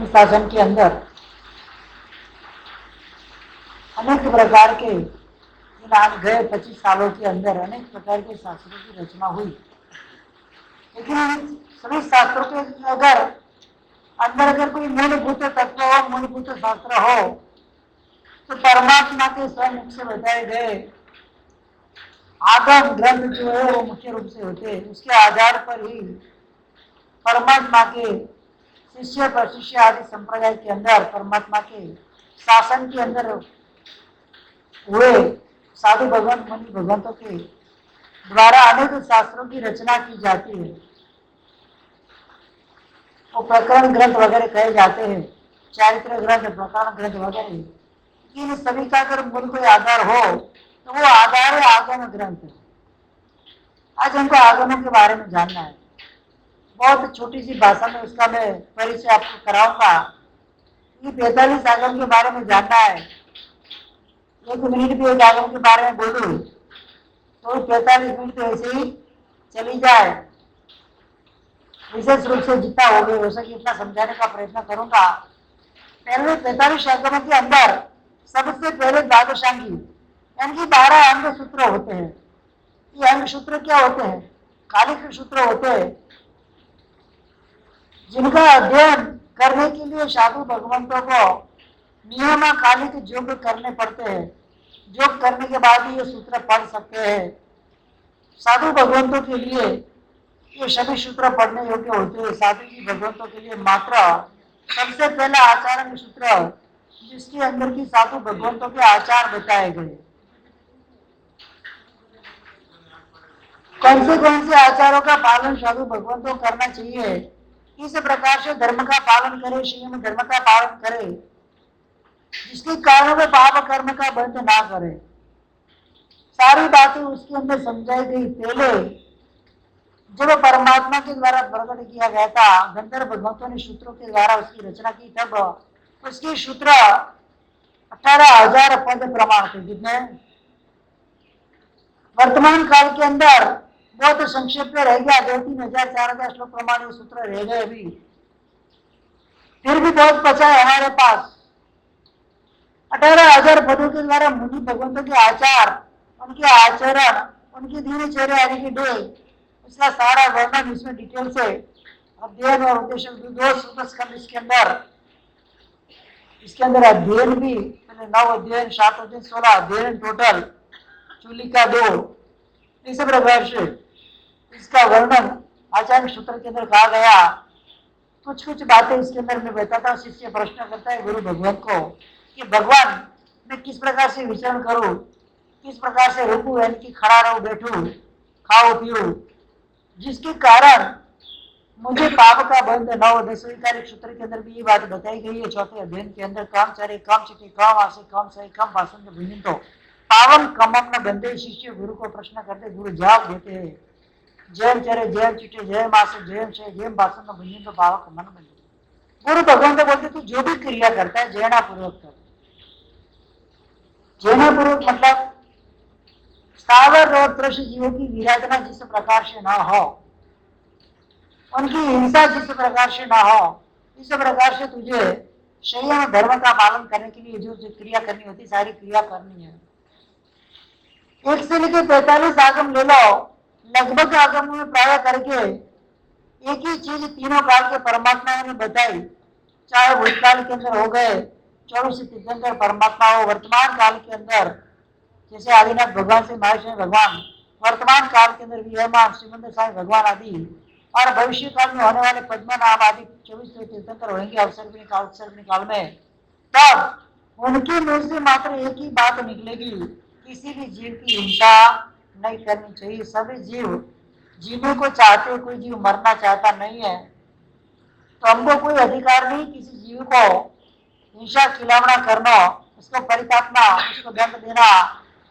शासन के अंदर अनेक प्रकार के इन आज गए 25 सालों के अंदर अनेक प्रकार के शास्त्रों की रचना हुई, लेकिन सभी शास्त्रों के अगर कोई मूलभूत तत्व हो, मूलभूत शास्त्र हो, तो परमात्मा के स्वयं मुख से बताए गए आगम ग्रंथ जो है वो मुख्य रूप से होते हैं। उसके आधार पर ही परमात्मा के शिष्य प्रशिष्य आदि संप्रदाय के अंदर परमात्मा के शासन के अंदर हुए साधु भगवंत मुनि भगवंतों के द्वारा अनेक शास्त्रों की रचना की जाती है। वो प्रकरण ग्रंथ वगैरह कहे जाते हैं, चारित्र ग्रंथ, प्रकरण ग्रंथ वगैरह। इन सभी का अगर मूल कोई आधार हो तो वो आधार है आगम ग्रंथ। आज हमको आगमों के बारे में जानना है। बहुत छोटी सी भाषा में उसका मैं परिचय आपको कराऊंगा। ये 45 आगम के बारे में जानना है। 1 मिनट भी एक आगम के बारे में बोलूं तो 45 मिनट तो ऐसे ही चली जाए। विशेष रूप से जितना हो गए हो सके इतना समझाने का प्रयत्न करूंगा। पहले 45 आगमों के अंदर सबसे पहले द्वादशांगी यानी कि 12 अंग सूत्र होते हैं। ये अंग सूत्र क्या होते हैं? कालिक सूत्र होते हैं, जिनका अध्ययन करने के लिए साधु भगवंतों को नियम कालिक योग करने पड़ते हैं। योग करने के बाद ही ये सूत्र पढ़ सकते हैं। साधु भगवंतों के लिए ये सभी सूत्र पढ़ने योग्य होते हैं। साधु जी भगवंतों के लिए मात्र सबसे पहला आचारण सूत्र, जिसके अंदर की साधु भगवंतों के आचार बताए गए। कौन से आचारों का पालन साधु भगवंतों को करना चाहिए, इस प्रकार से धर्म का पालन करे, संयम धर्म का पालन करे, जिसके कारण वे पाप कर्म का बंध ना करे। सारी बातें उसके अंदर समझाई गई। पहले जब परमात्मा के द्वारा प्रकट किया गया था, गंधर्व भगवंतों ने सूत्रों के द्वारा उसकी रचना की, तब उसके सूत्र 18,000 पद प्रमाण थे। जितने वर्तमान काल के अंदर बहुत संक्षेप में रह गया, 2-3 हजार 4,000 श्लोक प्रमाण ये सूत्र रह गए। अभी फिर भी बहुत बचा है हमारे पास। 18,000 पदों के द्वारा मुनि भगवंतों के आचार, उनके आचरण, उनकी दिनचर्या यानी कि डे, उसका सारा वर्णन इसमें डिटेल से अध्ययन और उद्देश्य इसके अंदर अध्ययन भी 9 अध्ययन, 7 अध्ययन, 16 अध्ययन टोटल, चूली का 2, इस प्रकार से इसका वर्णन आचार्य सूत्र के अंदर कहा गया। कुछ बातें इसके अंदर मैं बताता हूँ। शिष्य प्रश्न करता है गुरु भगवान को कि भगवान मैं किस प्रकार से विचरण करूं, किस प्रकार से रुकूं, यानी कि खड़ा रहूं, बैठूं, खाओ पीऊं, जिसके कारण मुझे पाप का बंध न हो। 10वें कार्य सूत्र के अंदर भी ये बात बताई गई है। 4थे अध्ययन के अंदर काम चारे काम चिटे काम आसे काम सही काम भाषण में भिन्न तो पावन कमम न बंधे। शिष्य गुरु को प्रश्न करते, गुरु जवाब देते हैं जैम चरे जैम चिटे जैम आसे जैम से जैम भाषण में भिन्न तो पावक मन बंधे। गुरु भगवान को बोलते तू जो भी क्रिया करता है जैना पूर्वक कर। जैना पूर्वक मतलब स्थावर और कृषि जीवों की विराधना जिस प्रकार से ना हो, उनकी हिंसा जिस प्रकार से ना हो, इस प्रकार से तुझे संयम धर्म का पालन करने के लिए जो क्रिया करनी होती सारी क्रिया करनी है। 1 से लेकर 45 आगम ले लो। लगभग आगमों में प्राय करके एक ही चीज तीनों काल के परमात्मा ने बताई। चाहे भूतकाल के अंदर हो गए 24 तीर्थंकर परमात्मा हो, वर्तमान काल के अंदर जैसे आदिनाथ भगवान से महेश्वर भगवान, वर्तमान काल के अंदर विहमान श्रीमंत साई भगवान आदि, और भविष्य काल में होने वाले पद्मनाभ आदि 24 तीर्थंकर होंगे अवसर्पिणी काल में। तब उनके मुंह से मात्र एक ही बात निकलेगी, किसी भी जीव की हिंसा नहीं करनी चाहिए। सभी जीव जीने को चाहते, कोई जीव मरना चाहता नहीं है। तो हमको कोई अधिकार नहीं किसी जीव को हिंसा खिलावना करना, उसको परितापना, उसको दंड देना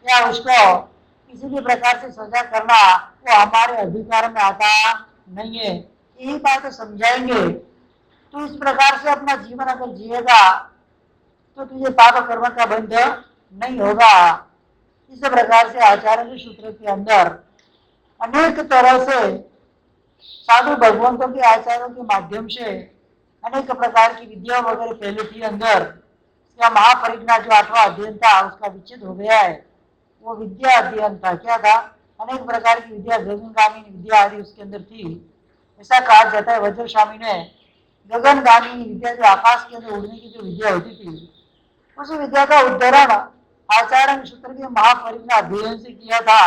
या उसको किसी भी प्रकार से सजा करना, वो हमारे अधिकार में आता नहीं है। यही बात समझाएंगे तो इस प्रकार से अपना जीवन अगर जिएगा तो तुझे पाप कर्म का बंध नहीं होगा। इस प्रकार से आचार्य सूत्र के अंदर अनेक तरह से साधु भगवंतों के आचार्यों के माध्यम से अनेक प्रकार की विद्या वगैरह पहले थी अंदर। क्या महापरिज्ञा जो 8वां अध्ययन था उसका विच्छेद हो गया है। वो विद्या अध्ययन था, क्या था, अनेक प्रकार की विद्या, गगनगामी विद्या आदि उसके अंदर थी। ऐसा कहा जाता है वज्र स्वामी ने गगनगामी विद्या जो आकाश के अंदर उड़ने की जो विद्या होती थी, उसी विद्या का उद्धरण आचार्य सूत्र के महापरिज्ञा अध्ययन से किया था।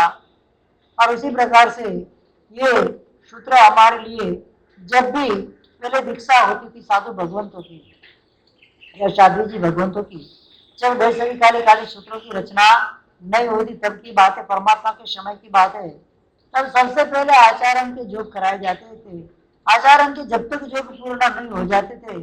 और इसी प्रकार से ये सूत्र हमारे लिए जब भी पहले दीक्षा होती थी साधु भगवंतों की या साधु जी भगवंतों की, जब वैसे काली काली सूत्रों की रचना नहीं हुई थी तब की बात है, परमात्मा के समय की बात है। तब सबसे पहले आचार्य के योग कराए जाते थे। आचार्य के जब तक योग पूर्ण नहीं हो जाते थे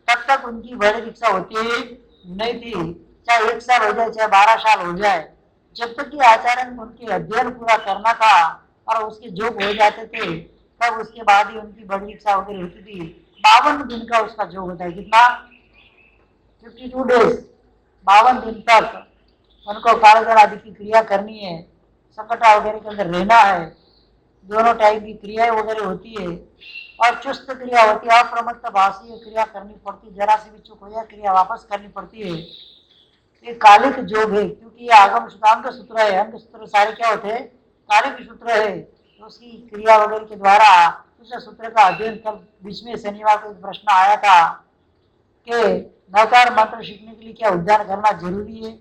तब तक उनकी बड़ी दीक्षा होती नहीं थी, चाहे 1 साल हो जाए चाहे 12 साल हो जाए। जब तक कि आचार्य को उनके अध्ययन पूरा करना था और उसके योग हो जाते थे तब उसके बाद ही उनकी बड़ी दीक्षा वगैरह होती थी। 52 दिन का उसका योग होता है, कितना, 52 डेज, 52 दिन तक उनको कालगण आदि की क्रिया करनी है, संकटा वगैरह के अंदर रहना है, दोनों टाइप की क्रियाएं वगैरह होती है और चुस्त क्रिया होती है, अप्रमत्त भाषी क्रिया करनी पड़ती, जरा से भी चुक हो जाए क्रिया वापस करनी पड़ती है। ये कालिक योग है, क्योंकि ये आगम सूत्रांग सूत्र है, अंग सूत्र सारे क्या होते हैं, कालिक सूत्र है। तो उसकी क्रिया वगैरह के द्वारा उस सूत्र का अध्ययन कर। बीच में शनिवार को एक प्रश्न आया था कि नवकार मंत्र सीखने के लिए क्या उद्यान करना जरूरी है?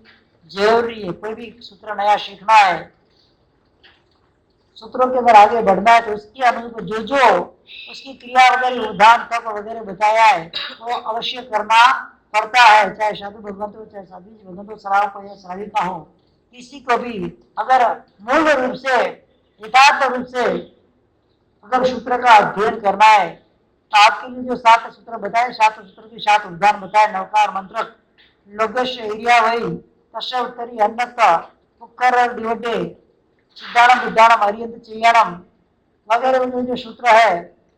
जरूरी है। कोई भी सूत्र नया सीखना है, सूत्रों के अंदर आगे बढ़ना है तो उसके अनुरूप जो जो उसकी क्रिया वगैरह उदान तप वगैरह बताया है वो अवश्य करना पड़ता है, चाहे साधु भगवंत हो चाहे साधु भगवंत हो, श्रावक हो या श्राविका हो, किसी को भी अगर मूल रूप से यथार्थ रूप से अगर सूत्र का अध्ययन करना है तो आपके लिए जो 7 सूत्र बताए, 7 सूत्र के 7 उद्यान बताए, नवकार मंत्र लोकश एरिया वही तस्य उत्तरी अन्नत उपकर दिवटे सिद्धाणम विद्याणम अरियंत चेयणम वगैरह जो सूत्र है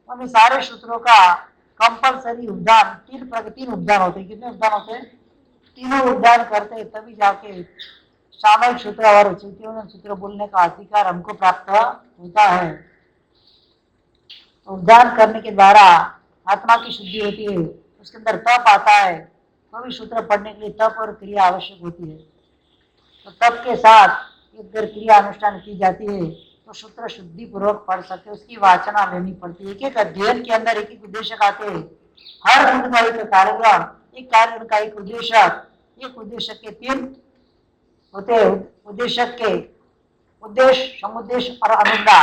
उन सारे सूत्रों का कंपलसरी उद्यान, 3 उद्यान होते हैं। कितने उद्यान होते हैं? 3 उद्यान करते हैं तभी जाके सामयिक सूत्र और सूत्र बोलने का अधिकार हमको प्राप्त होता है। उद्यान करने के द्वारा आत्मा की शुद्धि होती है, उसके अंदर तप आता है, तो भी सूत्र पढ़ने के लिए तप और क्रिया आवश्यक होती है। तो तप के साथ अगर क्रिया अनुष्ठान की जाती है तो सूत्र शुद्धि पूर्वक पढ़ सकते, उसकी वाचना लेनी पड़ती है। एक एक अध्ययन के अंदर एक एक उद्देश्य आते हैं, हर दिन का एक कार्यक्रम, एक कार्यक्रम का एक उद्देश्य, एक उद्देश्य के 3 होते हैं, उद्देश्य के उद्देश्य, समुद्देश्य और अनुदा,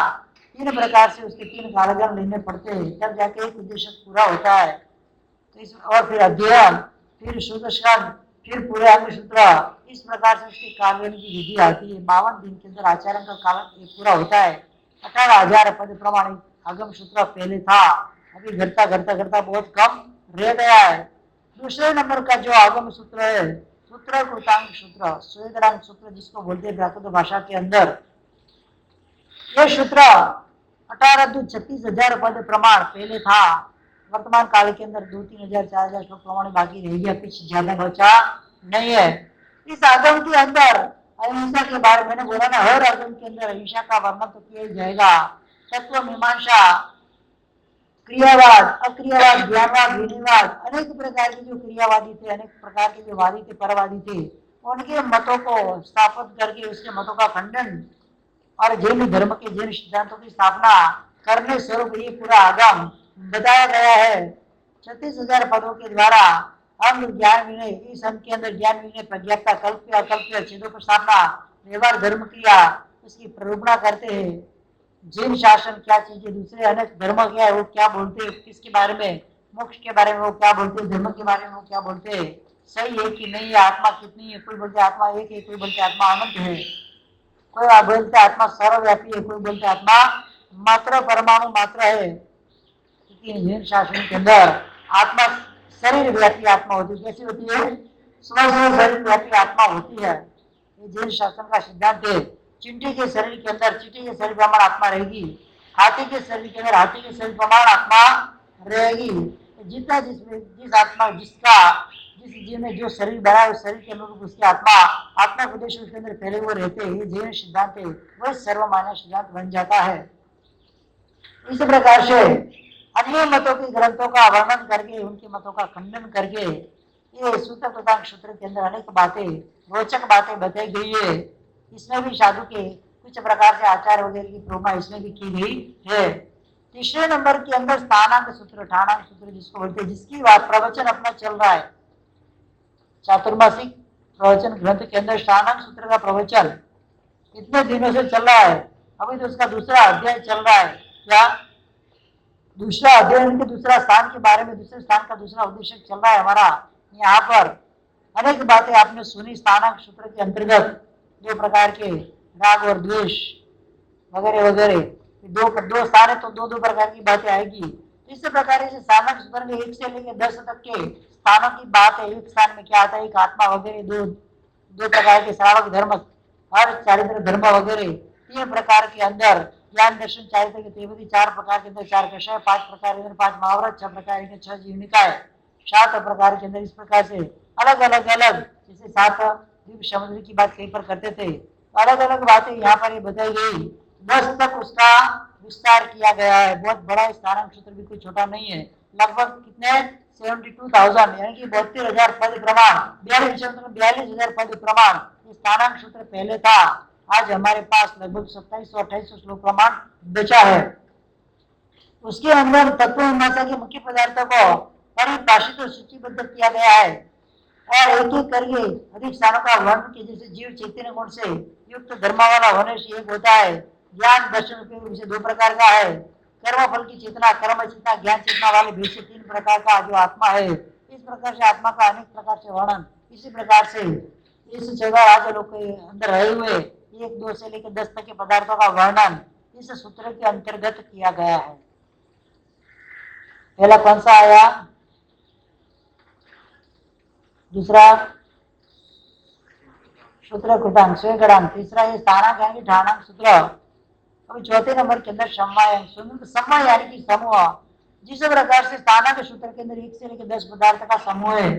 3 प्रकार से उसके 3 कार्यक्रम लेने पड़ते हैं तब जाके एक उद्देश्य पूरा होता है। तो इस और फिर अध्ययन, फिर सुदर्शन, फिर पूरे अंग सूत्र, इस प्रकार से उसके काव्य की विधि आती है। 52 दिन के अंदर आचार्य का काल पूरा होता है। 18,000 पद प्रमाण आगम सूत्र पहले था, अभी घटता घटता घटता बहुत कम रह गया है। दूसरे नंबर का जो आगम सूत्र है, सूत्र कृतांग सूत्र, स्वेदरांग सूत्र जिसको बोलते हैं प्राकृत भाषा के अंदर, ये सूत्र 36,000 पद प्रमाण पहले था। वर्तमान काल के अंदर 2-3,000 4,000 श्लोक प्रमाण बाकी रह गया, कुछ ज्यादा बचा नहीं है। इस आगम के अंदर अहिंसा के बारे में मैंने बोला ना, हर आगम के अंदर अहिंसा का वर्णन तो किया जाएगा। तत्व मीमांसा, क्रियावाद, अक्रियावाद, ज्ञानवाद, विनिवाद, अनेक प्रकार के जो क्रियावादी थे, अनेक प्रकार के जो वादी थे, परवादी थे, उनके मतों को स्थापित करके उसके मतों का खंडन और जैन धर्म के जैन सिद्धांतों की स्थापना करने स्वरूप ये पूरा आगम बताया गया है। 36,000 पदों के द्वारा अंग ज्ञान विनय, इस अंग के अंदर ज्ञान विनय, प्रज्ञाता, कल्प्य अकल्प्य छेदों पर स्थापना, व्यवहार, धर्म क्रिया, इसकी प्ररूपणा करते हैं। जैन शासन क्या चीज है, दूसरे अनेक धर्म क्या है, वो क्या बोलते हैं, किसके बारे में, मोक्ष के बारे में वो क्या बोलते हैं, धर्म के बारे में वो क्या बोलते हैं, सही है कि नहीं है, आत्मा कितनी है, कोई बोलते आत्मा एक है, कोई बोलते आत्मा अनंत है, कोई बोलते आत्मा सर्वव्यापी है, कोई बोलते आत्मा मात्र परमाणु मात्र है। लेकिन जैन शासन के अंदर आत्मा शरीर व्यापी आत्मा होती है। कैसी होती है? स्वयं शरीर व्यापी आत्मा होती है। ये जैन शासन का सिद्धांत है। चींटी के शरीर के अंदर चींटी के शरीर प्रमाण आत्मा रहेगी, हाथी के शरीर के अंदर हाथी के शरीर प्रमाण आत्मा रहेगी। जितना जिस आत्मा जिस जीव ने जो शरीर बना है उस शरीर के अनुरूप उसकी आत्मा आत्मा प्रदेश उसके अंदर पहले हुए रहते हैं। ये जैन सिद्धांत है, वह सर्वमान्य सिद्धांत बन जाता है। इस प्रकार से अन्य मतों के ग्रंथों का वर्णन करके उनके मतों का खंडन करके ये सूत्र तथा सूत्र के अंदर अनेक बातें रोचक बातें बताई गई है। इसमें भी साधु के कुछ प्रकार से आचार वगैरह की प्रोमा इसमें भी की गई है। तीसरे नंबर के अंदर स्थानांक सूत्र ठाणांक सूत्र जिसको बोलते हैं, जिसकी प्रवचन अपना चल रहा है चातुर्मासिक प्रवचन ग्रंथ के अंदर स्थानांक सूत्र का प्रवचन इतने दिनों से चल रहा है। अभी तो उसका दूसरा अध्याय चल रहा है। क्या दूसरा अध्ययन के दूसरा स्थान के बारे में दूसरे स्थान का दूसरा उद्देश्य चल रहा है हमारा। यहाँ पर अनेक बातें आपने सुनी स्थानांक सूत्र के अंतर्गत, दो प्रकार के राग और द्वेष वगैरह वगैरह, दो स्थान है तो दो प्रकार की बातें आएगी। इस प्रकार से स्थानांक सूत्र में 1 से लेकर 10 तक के स्थानों की बात है। एक स्थान में क्या आता है, एक आत्मा वगैरह, दो प्रकार के श्रावक धर्म और चारित्र धर्म वगैरह, 3 प्रकार के अंदर ज्ञान दर्शन चारित्र के तेवरी, 4 प्रकार के अंदर 4 कषाय, 5 प्रकार के अंदर 5 महाव्रत, 6 प्रकार के 6 जीवनिकाय, 7 प्रकार के अंदर इस प्रकार से अलग अलग जैसे 7 द्वीप समुद्र की बात कहीं पर करते थे, अलग अलग बातें यहाँ पर ये बताई गई। 10 तक उसका विस्तार किया गया है। बहुत बड़ा स्थानांक सूत्र भी कोई छोटा नहीं है। लगभग कितने 72,000 यानी कि 72,000 पद प्रमाण, 42,000 पद प्रमाण स्थानांक सूत्र पहले था। आज हमारे पास लगभग 2700-2800 श्लोक प्रमाण बचा है। उसके अंदर तत्व मीमांसा के मुख्य पदार्थों को परिभाषित और सूचीबद्ध किया गया है और एक एक करके अधिक स्थानों का वर्णन के जैसे जीव चैतन्य गुण से युक्त धर्म वाला होने से एक होता है। ज्ञान दर्शन उपयोग से 2 प्रकार का है। कर्म फल की चेतना, कर्म चेतना, ज्ञान चेतना वाले भेद से 3 प्रकार का जो आत्मा है। इस प्रकार से आत्मा का अनेक प्रकार से वर्णन इसी प्रकार से इस जगह आज लोग के अंदर रहे हुए 1, 2 से लेकर 10 तक के पदार्थों का वर्णन इस सूत्र के अंतर्गत किया गया है। पहला कौन सा आया, दूसरा सूत्र कृतांक स्वेगड़ांक, तीसरा ये स्थानांक यानी ठाणांक सूत्र। अभी चौथे नंबर के अंदर समय यानी कि समूह। जिस प्रकार से स्थानांक सूत्र के अंदर 1 से लेकर 10 पदार्थ का समूह है,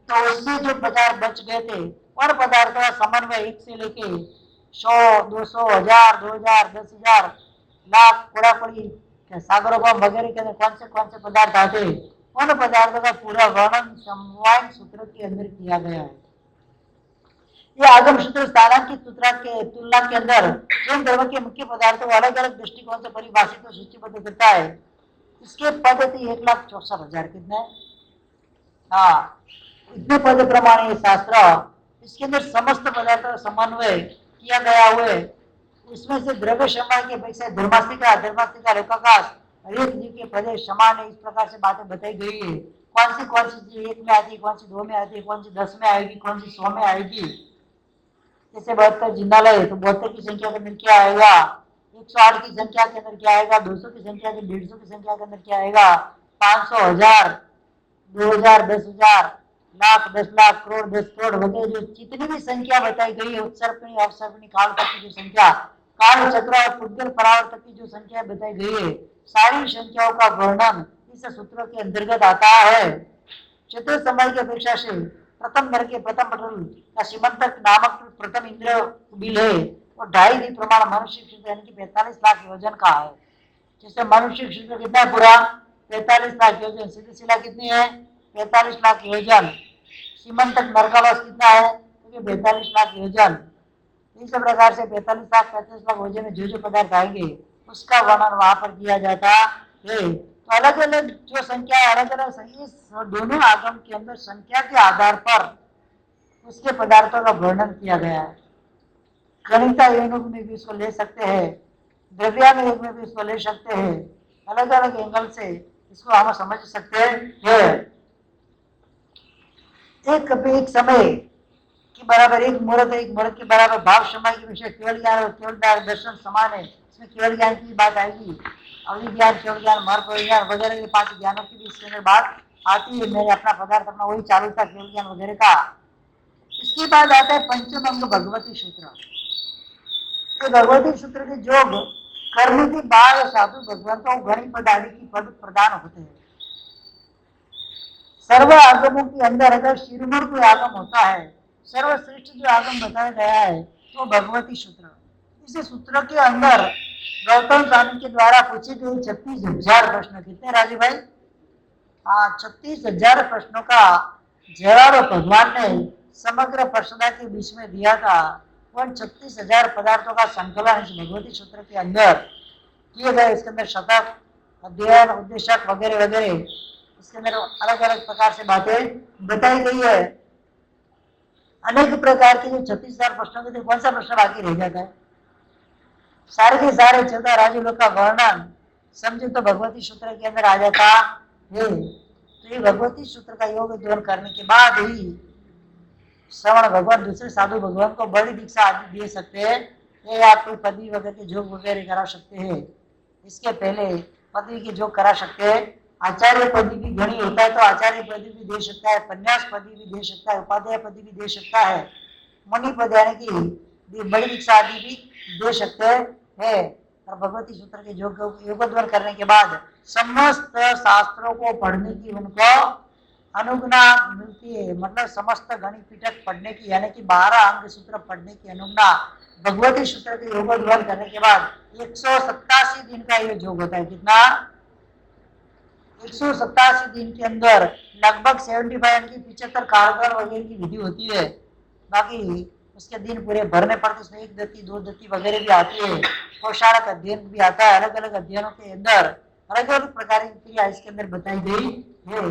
तो उसमें जो पदार्थ बच गए थे और पदार्थों का समन्वय 1 से लेके 100, 200, 1000, 2000, 10,000, लाख, कोड़ापड़ी, सागरों का वगैरह के अंदर कौन से पदार्थ आते, उन पदार्थों का पूरा वर्णन समवाय सूत्र के अंदर किया गया है। ये आगम सूत्र स्थानांकित सूत्र के तुलना के अंदर जैन धर्म के मुख्य पदार्थों को अलग अलग दृष्टिकोण से परिभाषित और सूचीबद्ध करता है। इसके पद थे 1,64,000 कितने, हाँ इतने पद प्रमाण शास्त्र। इसके अंदर समस्त पदार्थों का समन्वय किया गया हुआ है। इसमें से द्रव्य समय की अपेक्षा धर्मास्तिका लोकाकाश हरेक जीव के प्रदेश समान है। इस प्रकार से बातें बताई गई है। कौन सी चीज 1 में आती है, कौन सी 2 में आती है, कौन सी 10 में आएगी, कौन सी 100 में आएगी। जैसे 72 जिंदालय तो 72 की संख्या के अंदर क्या आएगा, 108 की संख्या के अंदर क्या आएगा, 200 की संख्या के 150 की संख्या के अंदर क्या आएगा, 500, 1000, 2000, 10,000, लाख, 10 लाख, करोड़, 10 करोड़ वगैरह जो जितनी भी संख्या बताई गई है, उत्सर्पणी अवसर्पणी काल तक की जो संख्या, काल चक्र और पुद्गल परावर्तक की जो संख्या बताई गई है, सारी संख्याओं का वर्णन इस सूत्र के अंतर्गत आता है। चतुर्थ समय की अपेक्षा से प्रथम घर के प्रथम पटल का सीमंतक नामक प्रथम इंद्र बिल है और 2.5 प्रमाण मनुष्य क्षेत्र यानी कि 45 लाख योजन का है। जैसे मनुष्य क्षेत्र कितना है पूरा 45 लाख योजन, सीधी शिला कितनी है 45 लाख योजन, सीमंतक नरकावास कितना है क्योंकि 42 लाख योजन। इस प्रकार से 45 लाख 35 लाख योजन में जो पदार्थ आएंगे उसका वर्णन वहां पर किया जाता है। तो अलग अलग जो संख्या है, अलग अलग दोनों आगम के अंदर संख्या के आधार पर उसके पदार्थों का वर्णन किया गया है। गणिता योग में भी इसको ले सकते हैं, द्रव्यान योग में भी इसको ले सकते हैं, अलग अलग एंगल से इसको हम समझ सकते हैं। एक समय की बराबर एक मुहूर्त के बराबर भाव समय के विषय केवल ज्ञान और केवल दर्शन समान है। इसमें केवल ज्ञान की बात आएगी, अवधि ज्ञान, केवल ज्ञान, महत्व ज्ञान वगैरह के 5 ज्ञानों की भी इसके अंदर बात आती है। मेरे अपना पदार्थ अपना वही चालू था केवल ज्ञान वगैरह का। इसके बाद आता है पंचम अंग भगवती सूत्र। तो भगवती सूत्र के योग करने के बाद साधु भगवंतों घड़ी पद आदि की पद प्रदान होते हैं। सर्व आगमों के अंदर अगर शिरोमणि कोई आगम होता है, सर्वश्रेष्ठ जो आगम बताया गया है तो भगवती सूत्र। इस सूत्र के अंदर गौतम स्वामी के द्वारा पूछे गए 36,000 प्रश्न, कितने राजू भाई? हाँ, 36,000 प्रश्नों का जवाब भगवान ने समग्र प्रश्नोत्तर के बीच में दिया था। उन 36,000 पदार्थों का संकलन इस भगवती सूत्र के अंदर किए गए। इसके अंदर शतक, अध्ययन, उद्देशक वगैरह वगैरह, इसके अंदर अलग अलग प्रकार से बातें बताई गई है। अनेक प्रकार के जो 36,000 प्रश्नों के थे, कौन सा प्रश्न बाकी रह जाता है? सारे के सारे 14 राजू लोग का वर्णन समझे तो भगवती सूत्र के अंदर आ जाता है। तो ये भगवती सूत्र का योग अध्ययन करने के बाद ही श्रवण भगवान दूसरे साधु भगवान को बड़ी दीक्षा आदि दे सकते हैं, या आप कोई पदवी वगैरह के जोग वगैरह करा सकते हैं। इसके पहले पदवी के जोग करा सकते हैं। आचार्य पदवी भी घनी होता है तो आचार्य पदवी भी दे सकता है, पन्यास पदवी भी दे सकता है, उपाध्याय पदवी भी दे सकता है, मुनि पद यानी कि बड़ी दीक्षा आदि भी दे सकते हैं। और भगवती सूत्र के योगोद्वन करने के बाद समस्त शास्त्रों को पढ़ने की उनको अनुज्ञा मिलती है। मतलब समस्त गणित पीठक पढ़ने की, यानी कि 12 अंग सूत्र पढ़ने की अनुज्ञा भगवती सूत्र के योगोद्वन करने के बाद 187 दिन का ये योग होता है। कितना? 187 दिन के अंदर लगभग 75 यानी कि 75 कारगर वगैरह की विधि होती है। बाकी उसके दिन पूरे भरने पड़ते, उसमें 1 दत्ती 2 दत्ती वगैरह भी आती है, पोषाक अध्ययन भी आता है। अलग अलग अध्ययनों के अंदर अलग अलग प्रकार की क्रिया इसके अंदर बताई गई है।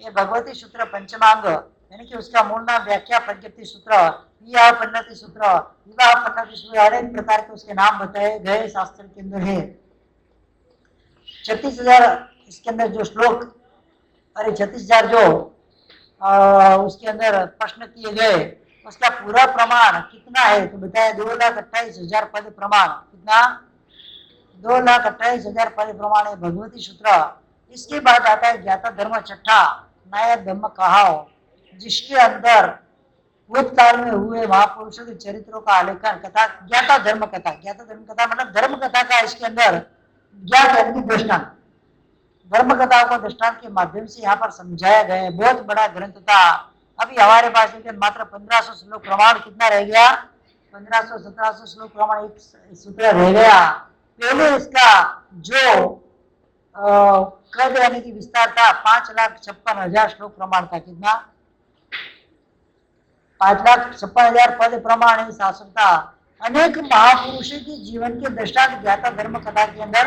ये भगवती सूत्र पंचमांग यानी कि उसका मूल नाम व्याख्या पंचती सूत्र, विवाह पन्नति सूत्र, विवाह पन्नति सूत्र, अनेक प्रकार के उसके नाम बताए गए शास्त्र के अंदर है। 36,000 इसके अंदर जो श्लोक, अरे 36,000 जो उसके अंदर प्रश्न किए गए, उसका पूरा प्रमाण कितना है तो बताया 2,28,000 पद प्रमाण। कितना? 2,28,000 पद प्रमाण है भगवती सूत्र। इसके बाद आता है ज्ञाता धर्म छठा, नायक धर्म कहाओ, जिसके अंदर भूतकाल में हुए महापुरुषों के चरित्रों का आलेखन कथा, ज्ञाता धर्म कथा। ज्ञाता धर्म कथा मतलब धर्म कथा का इसके अंदर ज्ञात यानी कि दृष्टांत, धर्म कथाओं को दृष्टांत के माध्यम से यहाँ पर समझाया गया है। बहुत बड़ा ग्रंथ था। अभी हमारे पास मात्र 1500 श्लोक प्रमाण कितना रह गया? 1500-1700 श्लोक प्रमाण एक सूत्र रह गया। पहले इसका जो कद यानी कि विस्तार था 5,56,000 श्लोक प्रमाण था। कितना? 5,56,000 पद प्रमाण शास्त्र था। अनेक महापुरुषों के जीवन के दृष्टांत ज्ञाता धर्म कथा के अंदर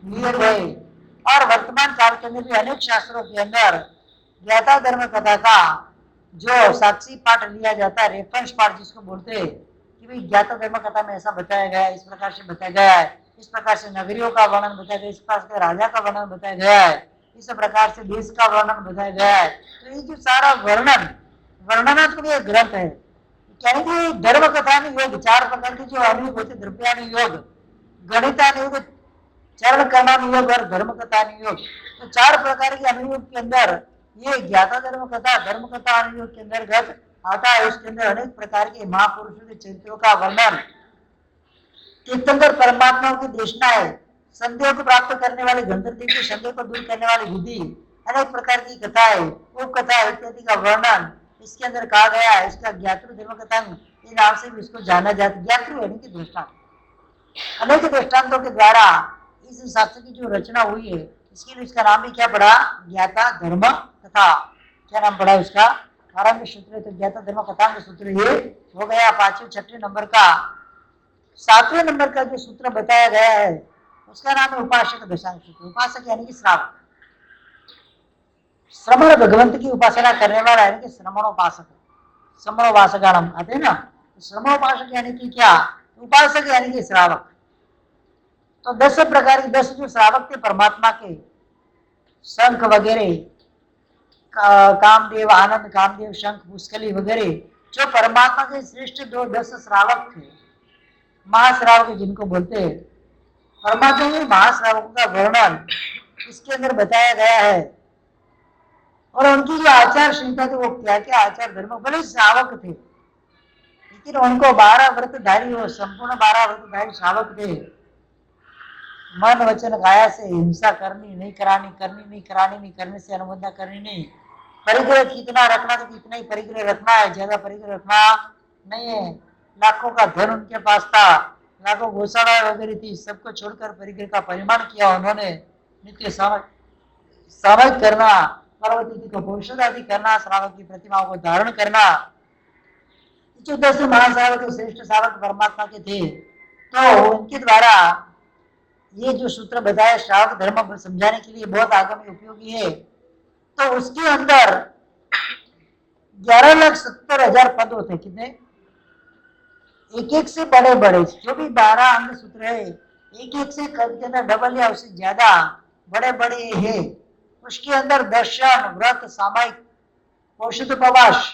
लिए गए। और वर्तमान काल के अंदर भी अनेक शास्त्रों के अंदर ज्ञाता धर्म कथा का जो साक्षी पाठ लिया जाता है, रेफरेंस पाठ जिसको बोलते हैं कि भाई ज्ञाता धर्म कथा में ऐसा बताया गया है, इस प्रकार से बताया गया है, इस प्रकार से नगरियों का वर्णन बताया गया, इस प्रकार से राजा का वर्णन बताया गया है, इस प्रकार से देश का वर्णन बताया गया है। तो ये जो सारा वर्णनात्मक ग्रंथ है, यानी कि धर्म कथानुयोग 4 प्रकार के जो अनुयोग होते, द्रव्यानुयोग, गणितानुयोग, चरण कर्णानुयोग और धर्म कथानुयोग। तो 4 प्रकार के अनुयोग के अंदर ये ज्ञाता धर्म कथा अनुयोग के अंतर्गत आता है। उसके अंदर अनेक प्रकार के महापुरुषों के चरित्रों का वर्णन, तीर्थंकर परमात्माओं की देशना है, संदेह को प्राप्त करने वाले गंधर्व के संदेह को दूर करने वाली विधि, अनेक प्रकार की कथाएं, उपकथा इत्यादि का वर्णन इसके अंदर कहा गया है। इसका ज्ञातृ धर्म कथा ये नाम से भी इसको जाना जाता है। ज्ञातृ यानी कि दृष्टांत, अनेक दृष्टांतों के द्वारा इस शास्त्र की जो रचना हुई है, इसके लिए इसका नाम भी क्या पड़ा? ज्ञाता धर्म कथा। क्या नाम पड़ा उसका? आरंभ सूत्र। तो ज्ञाता धर्म कथा सूत्र ये हो गया 5वें 6वें नंबर का। 7वें नंबर का जो सूत्र बताया गया है उसका नाम है उपासक दशांग सूत्र। उपासक यानी कि श्रावक, श्रमण भगवंत की उपासना करने वाला यानी कि श्रमणोपासक, श्रमणोपासकाणम आते हैं ना। श्रमणोपासक यानी कि क्या? उपासक यानी कि श्रावक। तो 10 प्रकार के 10 जो श्रावक थे परमात्मा के, शंख वगैरह, कामदेव, आनंद कामदेव, शंख, पुष्कली वगैरह, जो परमात्मा के श्रेष्ठ 10 श्रावक थे, महाश्रावक जिनको बोलते हैं। परमात्मा के महाश्रावकों का वर्णन इसके अंदर बताया गया है। और उनकी जो आचार संहिता थी वो क्या क्या आचार धर्म, भले श्रावक थे लेकिन उनको 12 व्रतधारी हो, संपूर्ण 12 व्रतधारी श्रावक थे। मन वचन काया से हिंसा करनी नहीं करानी, करनी नहीं करानी नहीं, करने से अनुबंधा करनी नहीं, परिग्रह कितना रखना तो कितना ही परिग्रह रखना है, ज्यादा परिग्रह रखना नहीं है। लाखों का धन उनके पास था लाखों गौशाला वगैरह थी, सबको छोड़कर परिग्रह का परिमाण किया उन्होंने। नित्य सामयिक करना, पार्वती को भविष्य आदि करना, श्रावक की प्रतिमाओं को धारण करना। 14 महासावक श्रेष्ठ सावक परमात्मा के थे, तो उनके द्वारा ये जो सूत्र बताया श्रावक धर्म समझाने के लिए बहुत आगम उपयोगी है। तो उसके अंदर 11,70,000 पद होते, कितने? एक एक से बड़े बड़े जो भी 12 अंग सूत्र है, एक एक से के अंदर डबल या उससे ज्यादा बड़े बड़े है। उसके अंदर दर्शन, व्रत, सामायिक, औषधोपवास,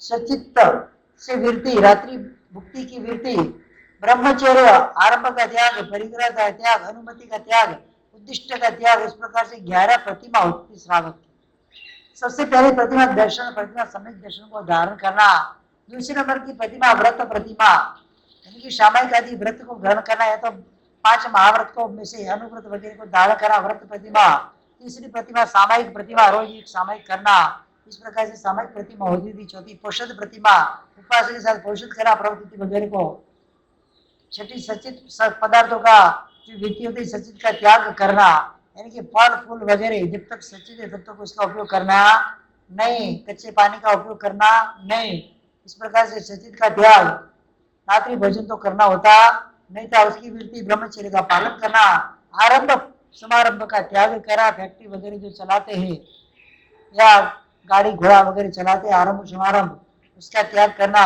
सचित्त से वृत्ति, रात्रि भुक्ति की वृत्ति, ब्रह्मचर्य, आरंभ का त्याग, परिग्रह का त्याग, अनुमति का त्याग, उद्दिष्ट का त्याग, इस प्रकार से 11 प्रतिमा होती श्रावक की। सबसे पहले प्रतिमा दर्शन, प्रतिमा सम्यक दर्शन को धारण करना। दूसरे नंबर की प्रतिमा व्रत प्रतिमा, यानी कि सामायिक आदि व्रत को ग्रहण करना है, तो 5 महाव्रत को में से अनुव्रत वगैरह को धारण करना, व्रत प्रतिमा। तीसरी प्रतिमा सामायिक प्रतिमा, रोज एक सामायिक करना। इस प्रकार से सामायिक प्रतिमा होती थी। चौथी पोषद प्रतिमा, उपवास के साथ पोषित करना प्रवृत्ति वगैरह को। छठी सचित पदार्थों का जो वृत्ति होती है, सचित का त्याग करना, यानी कि फल फूल वगैरह जब तक सचित है तब तक उसका उपयोग करना नहीं, कच्चे पानी का उपयोग करना नहीं। इस प्रकार से सचित का त्याग। रात्रि भोजन तो करना होता नहीं था, उसकी वृत्ति ब्रह्मचर्य का पालन करना। आरंभ समारंभ का त्याग करा, फैक्ट्री वगैरह जो चलाते हैं या गाड़ी घोड़ा वगैरह चलाते हैं, आरंभ समारंभ उसका त्याग करना।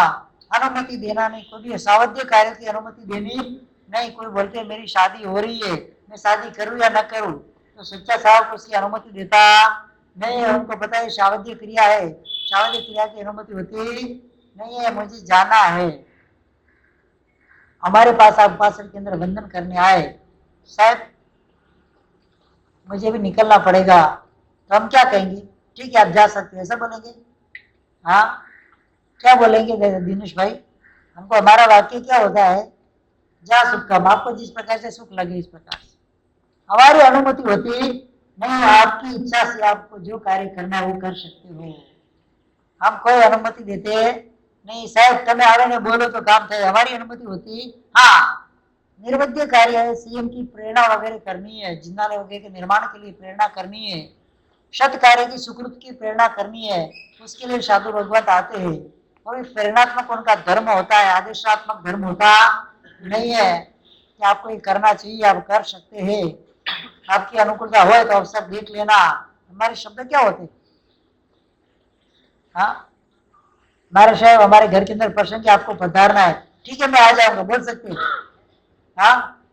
अनुमति देना नहीं, कोई भी असावध्य कार्य की अनुमति देनी नहीं। कोई बोलते मेरी शादी हो रही है, मैं शादी करूं या न करूं, तो सच्चा साहब उसकी अनुमति देता नहीं है। उनको पता है शावध्य क्रिया है, शावध्य क्रिया की अनुमति होती नहीं है। मुझे जाना है, हमारे पास आप उपासना के अंदर वंदन करने आए, शायद मुझे भी निकलना पड़ेगा, तो हम क्या कहेंगे? ठीक है आप जा सकते हैं, ऐसा बोलेंगे? हाँ, क्या बोलेंगे दिनेश भाई? हमको हमारा वाक्य क्या होता है? जा सुख कम, आपको जिस प्रकार से सुख लगे इस प्रकार से। हमारी अनुमति होती नहीं, आपकी इच्छा से आपको जो कार्य करना है वो कर सकते हो। हम कोई अनुमति देते नहीं, शायद तुम्हें आगे ने बोलो तो काम थे, हमारी अनुमति होती। हाँ, निर्वध्य कार्य है, सीएम की प्रेरणा वगैरह करनी है, जिन्नालय वगैरह के निर्माण के लिए प्रेरणा करनी है, शत कार्य की सुकृत की प्रेरणा करनी है, उसके लिए साधु भगवत आते हैं। और प्रेरणात्मक उनका धर्म होता है, आदेशात्मक धर्म होता नहीं है कि आपको ये करना चाहिए, आप कर सकते हैं, आपकी अनुकूलता हो तो अवसर देख लेना। हमारे शब्द क्या होते? हाँ, हमारे साहब हमारे घर के अंदर प्रश्न कि आपको पधारना है, ठीक है मैं आ जाऊंगा, बोल सकते हैं। हाँ,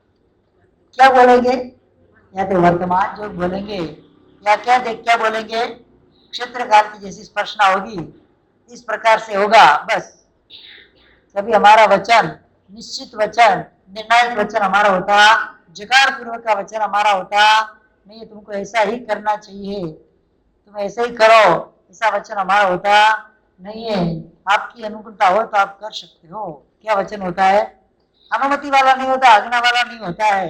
क्या बोलेंगे? या तो वर्तमान जो बोलेंगे, या क्या बोलेंगे? क्षेत्र काल की जैसी स्पर्शना होगी, इस प्रकार से होगा बस। कभी हमारा वचन निश्चित वचन, निर्णायक वचन हमारा होता, जकार पूर्वक का वचन हमारा होता नहीं, तुमको ऐसा ही करना चाहिए, तुम ऐसे ही करो, ऐसा वचन हमारा होता नहीं है। आपकी अनुकूलता हो तो आप कर सकते हो, क्या वचन होता है? अनुमति वाला नहीं होता, आज्ञा वाला नहीं होता है।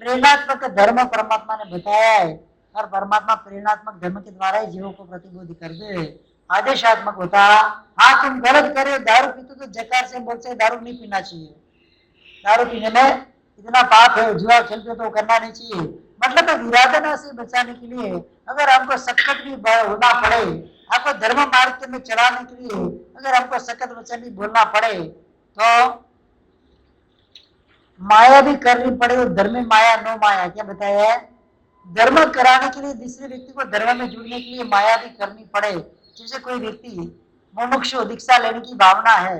प्रेरणात्मक धर्म परमात्मा ने बताया है, और परमात्मा प्रेरणात्मक धर्म के द्वारा ही जीवों को प्रतिबोध कर दे। आदेशात्मक होता, हाँ तुम गलत करे, दारू पीते तो जकार से बोलते दारू नहीं पीना चाहिए, दारू पीने में इतना पाप है, जुआ खेलते तो करना नहीं चाहिए। मतलब विराधना से बचाने के लिए अगर हमको सख्त भी होना पड़े, आपको धर्म मार्ग में चलाने के लिए अगर हमको सख्त वचन भी बोलना पड़े, तो माया भी करनी पड़े। धर्म में माया नो माया, क्या बताया है? धर्म कराने के लिए दूसरे व्यक्ति को धर्म में जुड़ने के लिए माया भी करनी पड़े। जैसे कोई व्यक्ति मुमुक्षु दीक्षा लेने की भावना है,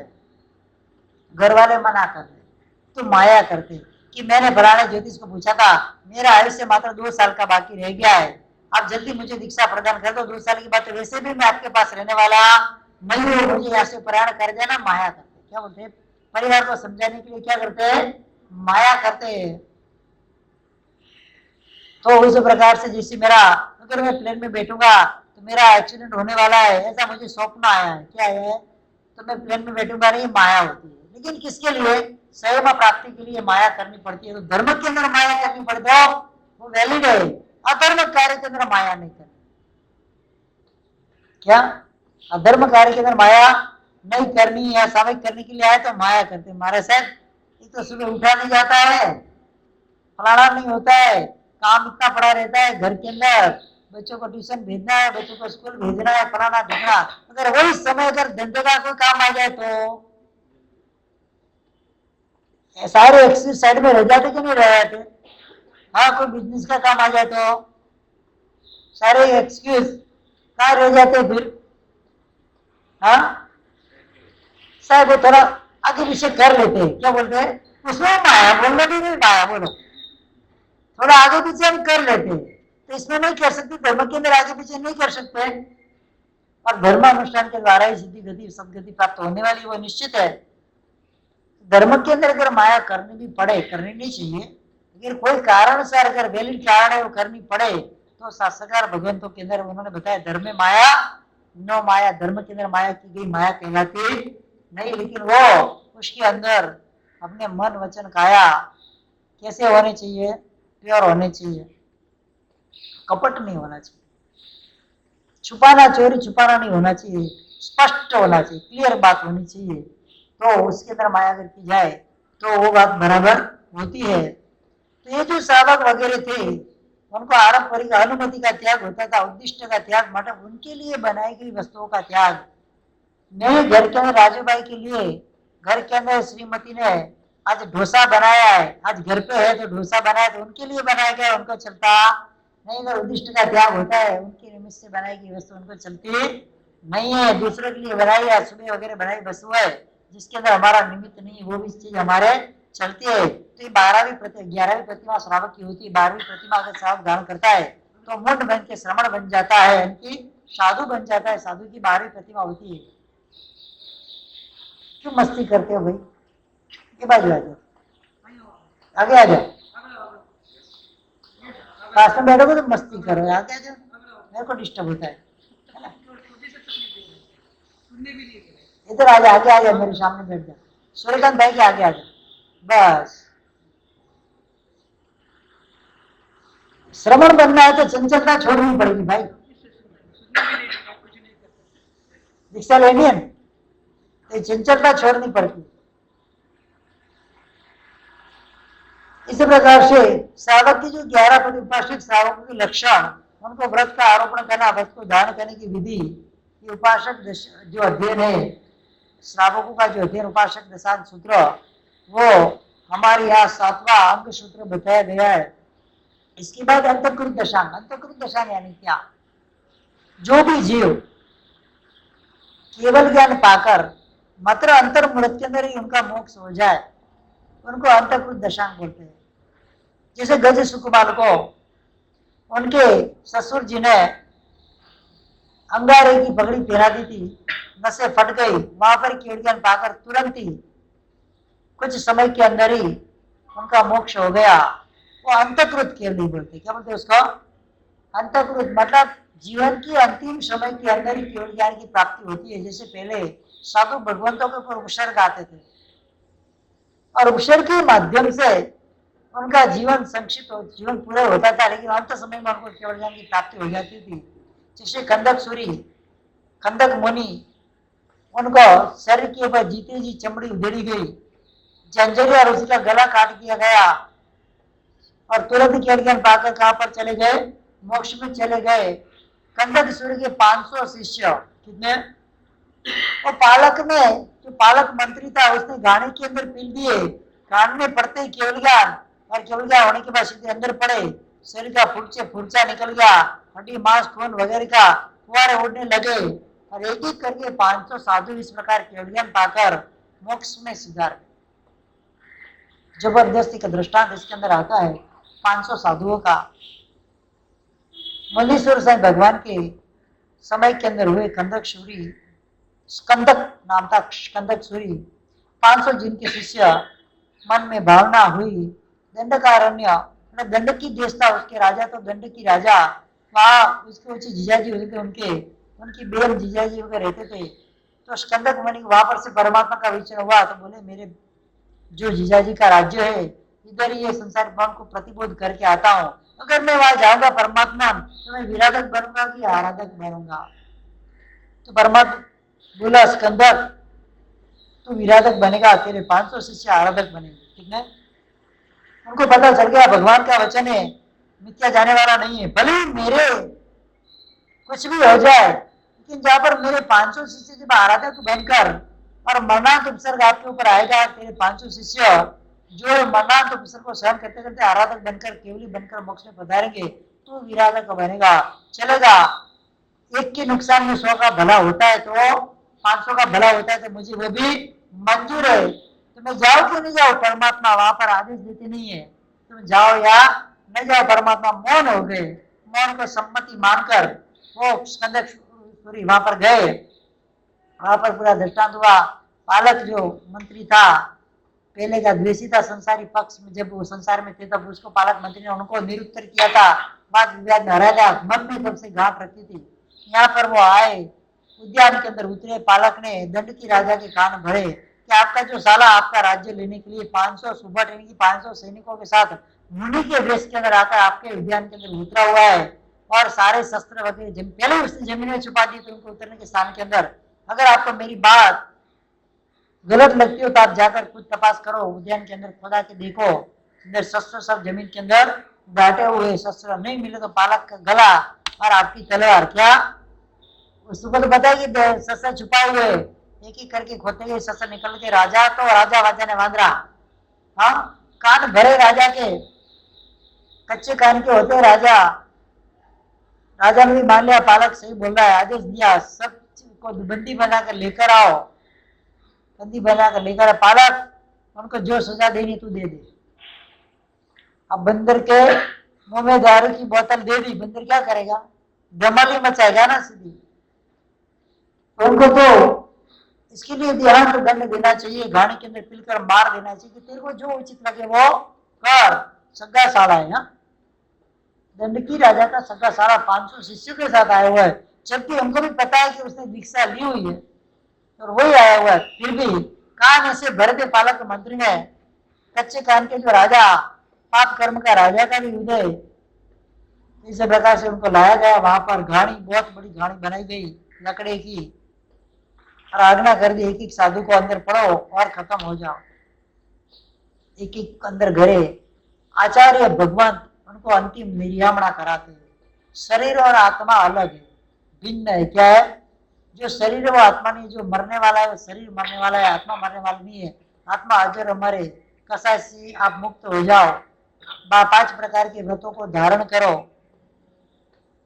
घर वाले मना कर रहे तो माया करते कि मैंने फलाने ज्योतिष को पूछा था, मेरा आयुष्य मात्र 2 साल का बाकी रह गया है, आप जल्दी मुझे दीक्षा प्रदान कर दो, 2 साल की बात तो वैसे भी मैं आपके पास रहने वाला नहीं हूँ, मुझे यहाँ से प्रयाण कर देना। माया करते, क्या बोलते हैं? परिवार को समझाने के लिए क्या करते हैं? माया करते हैं। तो उस प्रकार से जैसे मेरा, अगर मैं प्लेन में बैठूंगा तो मेरा एक्सीडेंट होने वाला है, ऐसा मुझे स्वप्न आया है, क्या है? तो मैं प्लेन में बैठूंगा नहीं, माया होती है। लेकिन किसके लिए? स्वयं प्राप्ति के लिए माया करनी पड़ती है। तो धर्म के अंदर माया करनी पड़ती है, वो वैलिड है। अधर्म कार्य के अंदर माया नहीं करनी। क्या अधर्म कार्य के अंदर माया नहीं करनी है? सामयिक करने के लिए आए तो माया करते, महाराज साहब एक तो सुबह उठा नहीं जाता है, फलाना नहीं होता है, काम इतना पड़ा रहता है घर के अंदर, बच्चों को ट्यूशन भेजना है, बच्चों को स्कूल भेजना है, फलाना ढिकना। अगर वही समय अगर धंधे का कोई काम आ जाए तो सारे एक्सक्यूज साइड में रह जाते कि नहीं रह जाते? हाँ, कोई बिजनेस का काम आ जाए तो सारे एक्सक्यूज कहाँ रह जाते फिर? हाँ, शायद वो थोड़ा आगे पीछे कर लेते हैं, क्या बोलते हैं उसमें माया, बोलने भी नहीं माया, बोलो थोड़ा आगे पीछे हम कर लेते हैं, तो इसमें नहीं कर सकते, धर्म के अंदर आगे पीछे नहीं कर सकते। और धर्मानुष्ठान के द्वारा ही सिद्धि गति सदगति प्राप्त होने वाली वो निश्चित है। धर्म के अंदर अगर माया करनी भी पड़े, करनी नहीं चाहिए, लेकिन कोई कारण से अगर वैलिड कारण है वो करनी पड़े तो शास्त्रकार भगवंतों के अंदर उन्होंने बताया धर्म में माया नो माया, धर्म के अंदर माया की गई माया कहलाती नहीं, लेकिन वो उसके अंदर अपने मन वचन काया कैसे होने चाहिए? प्योर होने चाहिए, कपट नहीं होना चाहिए, छुपाना चोरी छुपाना नहीं होना चाहिए, स्पष्ट होना चाहिए, क्लियर बात होनी चाहिए, तो उसके अंदर माया अगर की जाए तो वो बात बराबर होती है। तो ये जो श्रावक वगैरह थे उनको आरंभ परिक अनुमति का त्याग होता था, उद्दिष्ट का त्याग, मतलब उनके लिए बनाई गई वस्तुओं का त्याग। नहीं, घर के अंदर राजू भाई के लिए घर के अंदर श्रीमती ने आज डोसा बनाया है, आज घर पे है तो डोसा बनाया, तो उनके लिए बनाया गया, उनको चलता नहीं। अगर उद्दिष्ट का त्याग होता है, उनके निमित्त से बनाई गई वस्तु उनको चलती नहीं है। दूसरों के लिए बनाई है, सुबह वगैरह बनाई वस्तु है जिसके अंदर हमारा निमित्त नहीं, वो भी चीज हमारे चलती है। तो ये 11वीं प्रतिमा श्रावक की होती है। 12वीं प्रतिमा अगर श्रावक धारण करता है तो मुंड बन के श्रमण बन जाता है, इनकी साधु बन जाता है, साधु की 12वीं प्रतिमा होती है। क्यों मस्ती करते हो भाई? ये बाजू आ जाओ, आगे आ जाओ, पास में बैठोगे तो मस्ती करो, आगे आ जाओ, मेरे को डिस्टर्ब होता है ना। इधर आ जाओ, आगे आ जाओ, मेरे सामने बैठ जाओ, सूर्यकांत भाई के आगे आ जाओ, बस। श्रवण बनना है तो चंचलता छोड़नी पड़ेगी भाई, दीक्षा लेनी है तो चंचलता छोड़नी पड़ती। इसी प्रकार से श्रावक की जो 11 पद उपासक श्रावकों के लक्षण, उनको व्रत का आरोपण करना, व्रत को धारण करने की विधि, ये उपासक जो अध्ययन है, श्रावकों का जो अध्ययन उपासक दशांत सूत्र, वो हमारे यहाँ 7वां अंक सूत्र बताया गया है। इसके बाद अंतकृत दशांग, अंतकृत दशांग यानी क्या? जो भी जीव केवल ज्ञान पाकर मात्र अंतर मूर्त के अंदर ही उनका मोक्ष हो जाए, उनको अंतकृत दशांग बोलते हैं। जैसे गज सुकुमार को उनके ससुर जी ने अंगारे की पगड़ी पहना दी थी, नसें फट गई, वहां पर केवल ज्ञान पाकर तुरंत ही कुछ समय के अंदर ही उनका मोक्ष हो गया। वो अंतकृत केवल नहीं बोलते, क्या बोलते उसको? अंतकृत मतलब जीवन की अंतिम समय के अंदर ही केवल ज्ञान की प्राप्ति होती है। जैसे पहले साधु भगवंतों के ऊपर उपसर्ग आते थे और उपसर्ग के माध्यम से उनका जीवन संक्षिप्त जीवन पूरा होता था, लेकिन अंत समय में उनको केवल ज्ञान की प्राप्ति हो जाती थी। जैसे खंदक सूरी, खंदक मुनि, उनको शरीर के ऊपर जीते जी चमड़ी उधेड़ी गई, जंजरी और उसी का गला काट दिया गया और तुरंत केवल ज्ञान पाकर कहां पर चले गए? मोक्ष में चले गए। कंदक सूर्य के 500 शिष्य, कितने? वो पालक में जो पालक मंत्री था उसने गाने के अंदर पील दिए, कान में पड़ते ही केवल ज्ञान, और केवल ज्ञान होने के बाद सीधे अंदर पड़े, शरीर का फुर्चा निकल गया, हड्डी मांस खून वगैरह का फुहारे उड़ने लगे और एक एक करके 500 साधु इस प्रकार केवल ज्ञान पाकर मोक्ष में सिधार। जबरदस्ती का दृष्टांत इसके अंदर आता है 500 साधुओं का। मल्लीश्वर साईं भगवान के समय के अंदर हुए कंदक सूरी, स्कंदक नाम था स्कंदक सूरी, 500 जिनके शिष्य, मन में भावना हुई दंडकारण्य, दंडकी देश था, उसके राजा तो दंडकी राजा, वहां उसके ऊंचे जीजाजी होते थे, उनकी बेहद जीजाजी वगैरह रहते थे। तो स्कंदक मुनि वहां पर से परमात्मा का विचरण हुआ तो बोले मेरे जो जीजाजी का राज्य है इधर ही ये संसार भवन को प्रतिबोध करके आता हूँ, अगर मैं वहां जाऊंगा परमात्मा तो मैं विराधक बनूंगा कि आराधक बनूंगा? तो परमात्मा बोला स्कंदक तू विराधक बनेगा, तेरे 500 शिष्य आराधक बनेंगे। ठीक है। उनको पता चल गया भगवान का वचन है, मिथ्या जाने वाला नहीं है। भले ही मेरे कुछ भी हो जाए, लेकिन जहां पर मेरे 500 शिष्य जब आराधक बनकर और मरणांत उपसर्ग आपके ऊपर आएगा, तेरे 500 शिष्य जो मरणांत उपसर्ग को सहन करते करते आराधक बनकर केवली बनकर मोक्ष में पधारेंगे, तो विराधक बनेगा, चलेगा। एक के नुकसान में 100 का भला होता है, तो 500 का भला होता है, तो मुझे वो भी मंजूर है। तो मैं जाओ क्यों नहीं जाओ, परमात्मा वहां पर आदेश देते नहीं है तुम जाओ या नहीं जाओ। परमात्मा मौन हो गए, मौन को सम्मति मानकर वो स्कंदक सूरी वहां पर गए। वहां पर पूरा दृष्टांत हुआ। पालक जो मंत्री था, पहले का द्वेषी था संसारी पक्ष में, जब वो संसार में थे तब उसको पालक मंत्री ने उनको निरुत्तर किया था, वाद विवाद में हराया था, मन में तब से गांठ रखी थी। यहाँ पर वो आए, उद्यान के अंदर उतरे, पालक ने दंडकी राजा के कान भरे कि आपका जो साला आपका राज्य लेने के लिए 500 सुबह यानी कि 500 सैनिकों के साथ मुनि के वेश के अंदर आकर आपके उद्यान के अंदर उतरा हुआ है, और सारे शस्त्र वगैरह पहले उसने जमीन में छुपा दी थी उनको उतरने के स्थान के अंदर। अगर आपको मेरी बात गलत लगती हो तो आप जाकर खुद तपास करो, उद्यान के अंदर खोदा के देखो, अंदर शस्त्र सब जमीन के अंदर बैठे हुए, शस्त्र नहीं मिले तो पालक का गला और आपकी तलवार। क्या उसको तो पता है कि शस्त्र छुपा हुए, एक एक करके खोते हुए शस्त्र निकल के राजा तो राजा वाजा ने बांध रहा। हाँ, कान भरे राजा के, कच्चे कान के होते राजा। राजा ने भी मान लिया पालक सही बोल रहा है, आदेश दिया सब को बंदी बनाकर लेकर आओ, बंदी बनाकर लेकर पालक उनको जो सजा देनी तू दे दे। अब बंदर के मुंह में दारू की बोतल दे दी, बंदर क्या करेगा, धमाली मचाएगा ना सीधी। उनको तो इसके लिए ध्यान तो दंड देना चाहिए, घाणी के अंदर पिलकर मार देना चाहिए कि तेरे को जो उचित लगे वो कर। सग्गा साला है ना, दंडकी राजा का सग्गा साला 500 शिष्यों के साथ आया हुआ है, जबकि हमको भी पता है कि उसने दीक्षा ली हुई है और वही आया हुआ है, फिर भी कान ऐसे भर के पालक मंत्री ने, कच्चे कान के जो राजा, पाप कर्म का राजा का भी उदय, इस प्रकार से उनको लाया गया। वहां पर घाणी, बहुत बड़ी घाणी बनाई गई लकड़े की, और आज्ञा कर दी एक एक साधु को अंदर पढ़ो और खत्म हो जाओ। एक एक अंदर घरे आचार्य भगवान उनको अंतिम निर्यामणा कराते हैं। शरीर और आत्मा अलग है, भिन्न है। क्या है, जो शरीर है वो आत्मा नहीं, जो मरने वाला है वो शरीर मरने वाला है, आत्मा मरने वाला नहीं है। आत्मा अजर अमर है, कसाय से आप मुक्त हो जाओ। 5 प्रकार के व्रतों को धारण करो,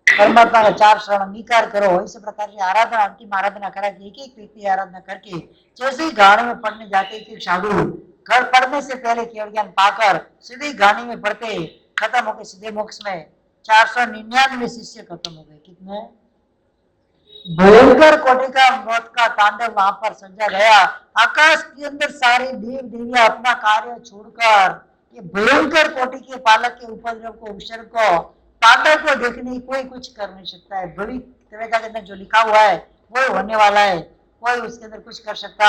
परमात्मा का 4 शरण अंगीकार करो, इस प्रकार की आराधना, अंतिम आराधना करा के एक एक व्यक्ति आराधना करके जैसे ही गाड़ी में पढ़ने जाते थे साधु, घर पढ़ने से पहले केवल ज्ञान पाकर सीधे गाड़ी में पढ़ते, खत्म हो गए सीधे मोक्ष में। 499 शिष्य खत्म हो गए। कितने भयंकर कोटि का मौत का तांडव वहां पर सजा गया। आकाश के अंदर सारे देव देवियां अपना कार्य छोड़कर ये भयंकर कोटि के पालक के उपद्रव को, उपसर्ग को, तांडव को देखने कोई कुछ कर नहीं सकता है। बड़ी त्रेता के अंदर जो लिखा हुआ है वो होने वाला है, कोई उसके अंदर कुछ कर सकता,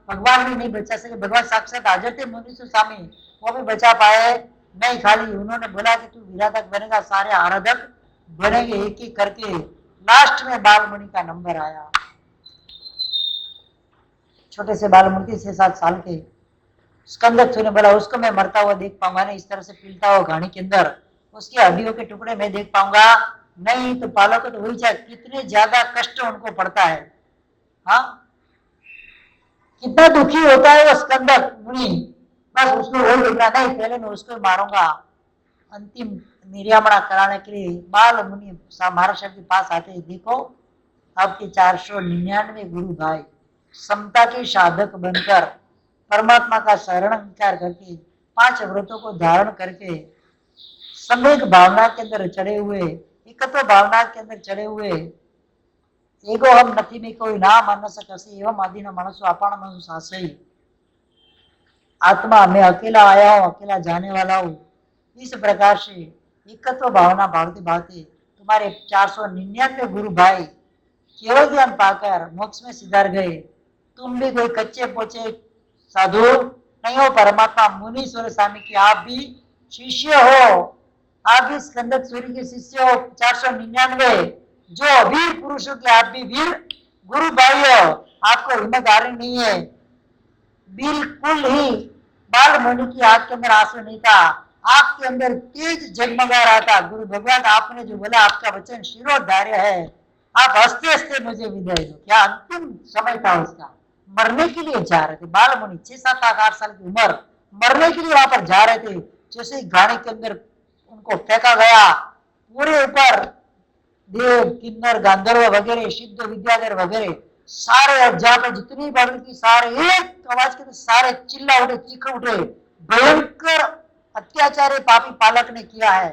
भगवान भी नहीं बचा सके। भगवान साक्षात हाजिर थे मुनीश्वर स्वामी, वो भी बचा पाए नहीं। खाली उन्होंने बोला कि तू विराधक बनेगा, सारे आराधक बनेंगे एक एक करके। लास्ट में बालमुनि का नंबर आया, छोटे से बालमुनि 6-7 साल के। स्कंदक ने बोला उसको मैं मरता हुआ देख पाऊंगा नहीं, इस तरह से पीलता हुआ घाणी के अंदर, उसकी हड्डियों के टुकड़े मैं देख पाऊंगा नहीं। तो पालक को तो वही चाहे, कितने ज्यादा कष्ट उनको पड़ता है। हाँ, कितना दुखी होता है वो स्कंदक मुनि, बस उसको वही देखना नहीं, पहले मैं उसको मारूंगा। अंतिम निर्यामणा कराने के लिए बाल मुनि महाराज के पास आते हैं, देखो आपके 499 गुरु भाई समता के साधक बनकर परमात्मा का शरण अंगीकार करके 5 व्रतों को धारण करके सम्यक भावना के अंदर चढ़े हुए, एकत्व भावना के अंदर चढ़े हुए, एगो हम नथी में कोई ना मानस कसी एवं आदि न मानसो अपान मनु सासई, आत्मा मैं अकेला आया हूँ, अकेला जाने वाला हूँ। इस प्रकार से एकत्व भावना भावते भावते तुम्हारे 499 गुरु भाई केवल ज्ञान पाकर मोक्ष में सिधार गए। तुम भी कोई कच्चे पोचे साधु नहीं हो, परमात्मा मुनीश्वर स्वामी की आप भी शिष्य हो, आप भी स्कंदक सूर्य के शिष्य हो। 499 जो वीर पुरुषों के आप भी वीर गुरु भाई हो, आपको हिम्मत हारनी नहीं है। बिल्कुल ही बाल मुनि की आंख के अंदर आंसू नहीं था, आंख के अंदर तेज जगमगा रहा था। गुरु भगवान आपने जो बोला आपका वचन शिरोधार्य है, आप हंसते हंसते मुझे विदाई दो। क्या अंतिम समय था उसका, मरने के लिए जा रहे थे बाल मुनि, 6, 7, 8 साल की उम्र, मरने के लिए वहां पर जा रहे थे। जैसे ही गाड़ी के अंदर उनको फेंका गया, पूरे ऊपर देव किन्नर गांधर्व वगैरह सिद्ध विद्याधर वगैरह सारे जहाँ पे जितनी बड़ी थी सारे एक आवाज के सारे चिल्ला उठे, चीख उठे। भयंकर अत्याचार पापी पालक ने किया है।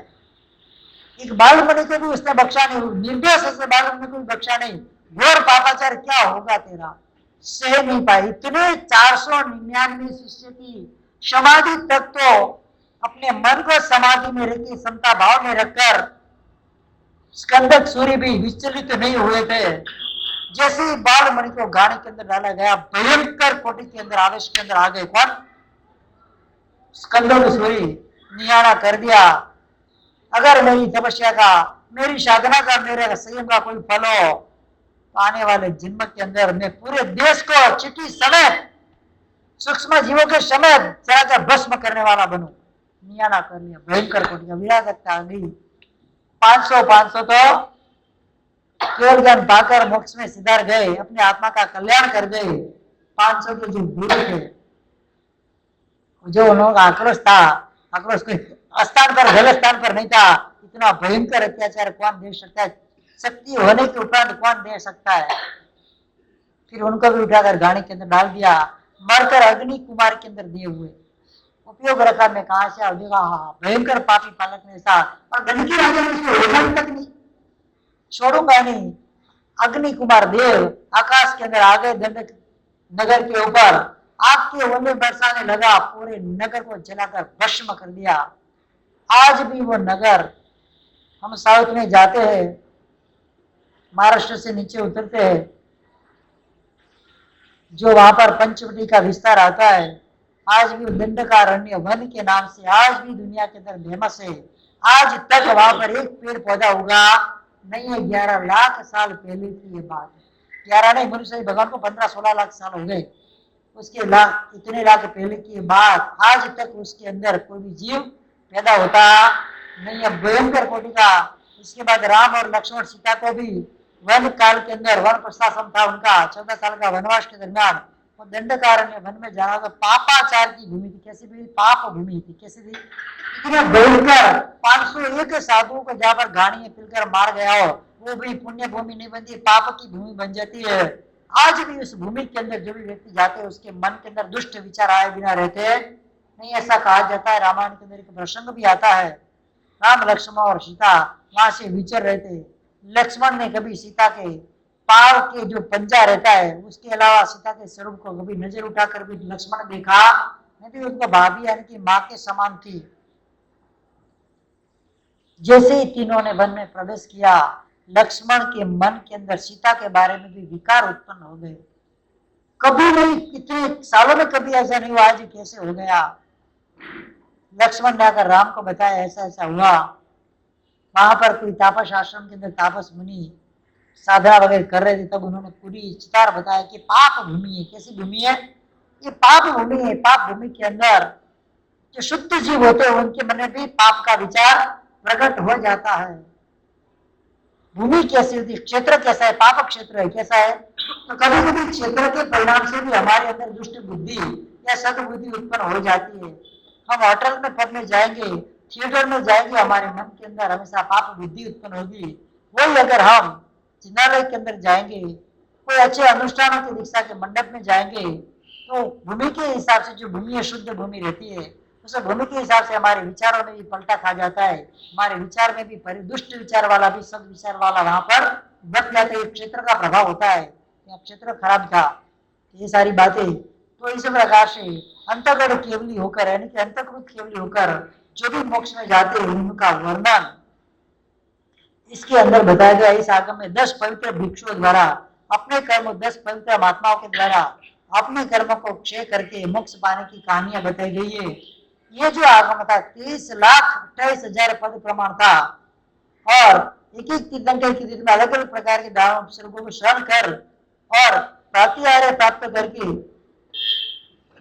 एक बाल मुनि को भी उसने बख्शा नहीं, निर्दोष से बाल मुनि को भी बख्शा नहीं। घोर पापाचार क्या होगा तेरा, सह नहीं पाए। इतने 499 शिष्य की समाधि तक तो अपने मन को समाधि में रखी समता भाव में रखकर स्कंदक सूर्य भी विचलित नहीं हुए थे। जैसे ही बाल मणि को गाड़ी के अंदर डाला गया, भयंकर कोटि के अंदर आवेश के अंदर आ गए। कौन? स्कंदक सूर्य। निहारा कर दिया, अगर मेरी तपस्या का, मेरी साधना का, मेरे संयम का कोई फल हो तो आने वाले जन्म के अंदर मैं पूरे देश को चिट्ठी समेत, सूक्ष्म जीवों के समेत जरा भस्म करने वाला बनू। नियाना कर लिया, भयंकर कोटि का विराजकता आ गई। 500 तो केवल ज्ञान पाकर मोक्ष में सिधार गए, अपने आत्मा का कल्याण कर गए। 500 के जो गुरु थे, जो उनका आक्रोश था, आक्रोश कोई स्थान पर गलत स्थान पर नहीं था। इतना भयंकर अत्याचार कौन देख सकता है, शक्ति होने के उपरांत कौन दे सकता है। फिर उनको भी उठाकर गाड़ी के अंदर डाल दिया, मरकर अग्नि कुमार के अंदर दिए हुए। उपयोग रखा मैं कहां से आऊंगा। भयंकर पापी पालक ने ऐसा, और गंदगी राजा ने इसको रोका तक नहीं, छोड़ूंगा नहीं। अग्नि कुमार देव आकाश के अंदर आ गए, दंडक नगर के ऊपर आग के ओले बरसाने लगा, पूरे नगर को जलाकर भस्म कर दिया। आज भी वो नगर, हम साउथ में जाते हैं, महाराष्ट्र से नीचे उतरते हैं, जो वहां पर पंचवटी का विस्तार आता है, आज भी दंडकारण्य वन के नाम से आज भी दुनिया के अंदर फेमस है। आज तक वहां पर एक पेड़ पौधा उगा नहीं है। 11 लाख साल पहले की ये बात है। 11 नहीं, मनुष्य भगवान को 15-16 लाख साल हो गए। उसके लाख, इतने लाख पहले की बात, आज तक उसके अंदर कोई भी जीव पैदा होता नहीं है। भयंकर कोटि का। इसके बाद राम और लक्ष्मण सीता को भी वन काल के अंदर, वन प्रशासन था उनका, 14 साल का वनवास के दरमियान वो दंडकारण्य वन में जाना था। पापाचार की भूमि थी, कैसी भी पाप भूमि थी, कैसी थी, इतने भयंकर। 501 साधुओं को जहां पर गाड़ी पिलकर मार गया हो, वो भी पुण्य भूमि नहीं बनती, पाप की भूमि बन जाती है। आज भी उस भूमि के अंदर जो भी व्यक्ति जाते हैं, उसके मन के अंदर दुष्ट विचार आए बिना रहते नहीं, ऐसा कहा जाता है। रामायण के अंदर एक प्रसंग भी आता है, राम लक्ष्मण और सीता वहां से विचर रहे थे। लक्ष्मण ने कभी सीता के पाव के जो पंजा रहता है, उसके अलावा सीता के स्वरूप को कभी नजर उठाकर भी लक्ष्मण ने देखा नहीं, तो उनका भाभी यानी कि माँ के समान थी। जैसे ही तीनों ने वन में प्रवेश किया, लक्ष्मण के मन के अंदर सीता के बारे में भी विकार उत्पन्न हो गए। कभी नहीं, कितने सालों में कभी ऐसा नहीं हुआ, आज कैसे हो गया। लक्ष्मण ने आकर राम को बताया ऐसा ऐसा हुआ। वहां पर कोई तापस आश्रम के अंदर तापस मुनि साधना वगैरह कर रहे थे, तब उन्होंने पूरी चितार बताया कि पाप भूमि है। कैसी भूमि है ये? पाप भूमि है। पाप भूमि के अंदर जो शुद्ध जीव होते हैं, उनके मन में भी पाप का विचार प्रकट हो जाता है। भूमि कैसी होती है, क्षेत्र कैसा है, पाप क्षेत्र है, कैसा है। तो कभी कभी क्षेत्र के परिणाम से भी हमारे अंदर दुष्ट बुद्धि या सद्बुद्धि उत्पन्न हो जाती है। हम होटल में पढ़ने जाएंगे, थिएटर में जाएंगे, हमारे मन के अंदर हमेशा पाप बुद्धि उत्पन्न होगी। वही अगर हम चिन्हालय के अंदर जाएंगे, कोई अच्छे अनुष्ठानों की दीक्षा के मंडप में जाएंगे, तो भूमि के हिसाब से जो भूमि शुद्ध भूमि रहती है, उस भूमि के हिसाब से हमारे विचारों में भी पलटा खा जाता है। हमारे विचार में भी दुष्ट विचार वाला भी सद विचार वाला वहां पर बच जाता है। क्षेत्र का प्रभाव होता है, क्षेत्र खराब था, ये सारी बातें। तो इस प्रकार से अंतर्गत केवली होकर, यानी कि अंतर्कृत केवली होकर जो भी मोक्ष में जाते हैं, उनका वर्णन इसके अंदर बताया गया। इस आगम में 10 पवित्र भिक्षुओं द्वारा अपने कर्म, 10 पवित्र महात्माओं के द्वारा अपने कर्मों को क्षय करके मोक्ष पाने की कहानियां बताई गई है। ये जो आगम था 23,28,000 पद प्रमाण था, और एक एक तीर्थंकर की तीर्थ में अलग अलग प्रकार के दानों को श्रवण कर और प्रातिहार्य प्राप्त करके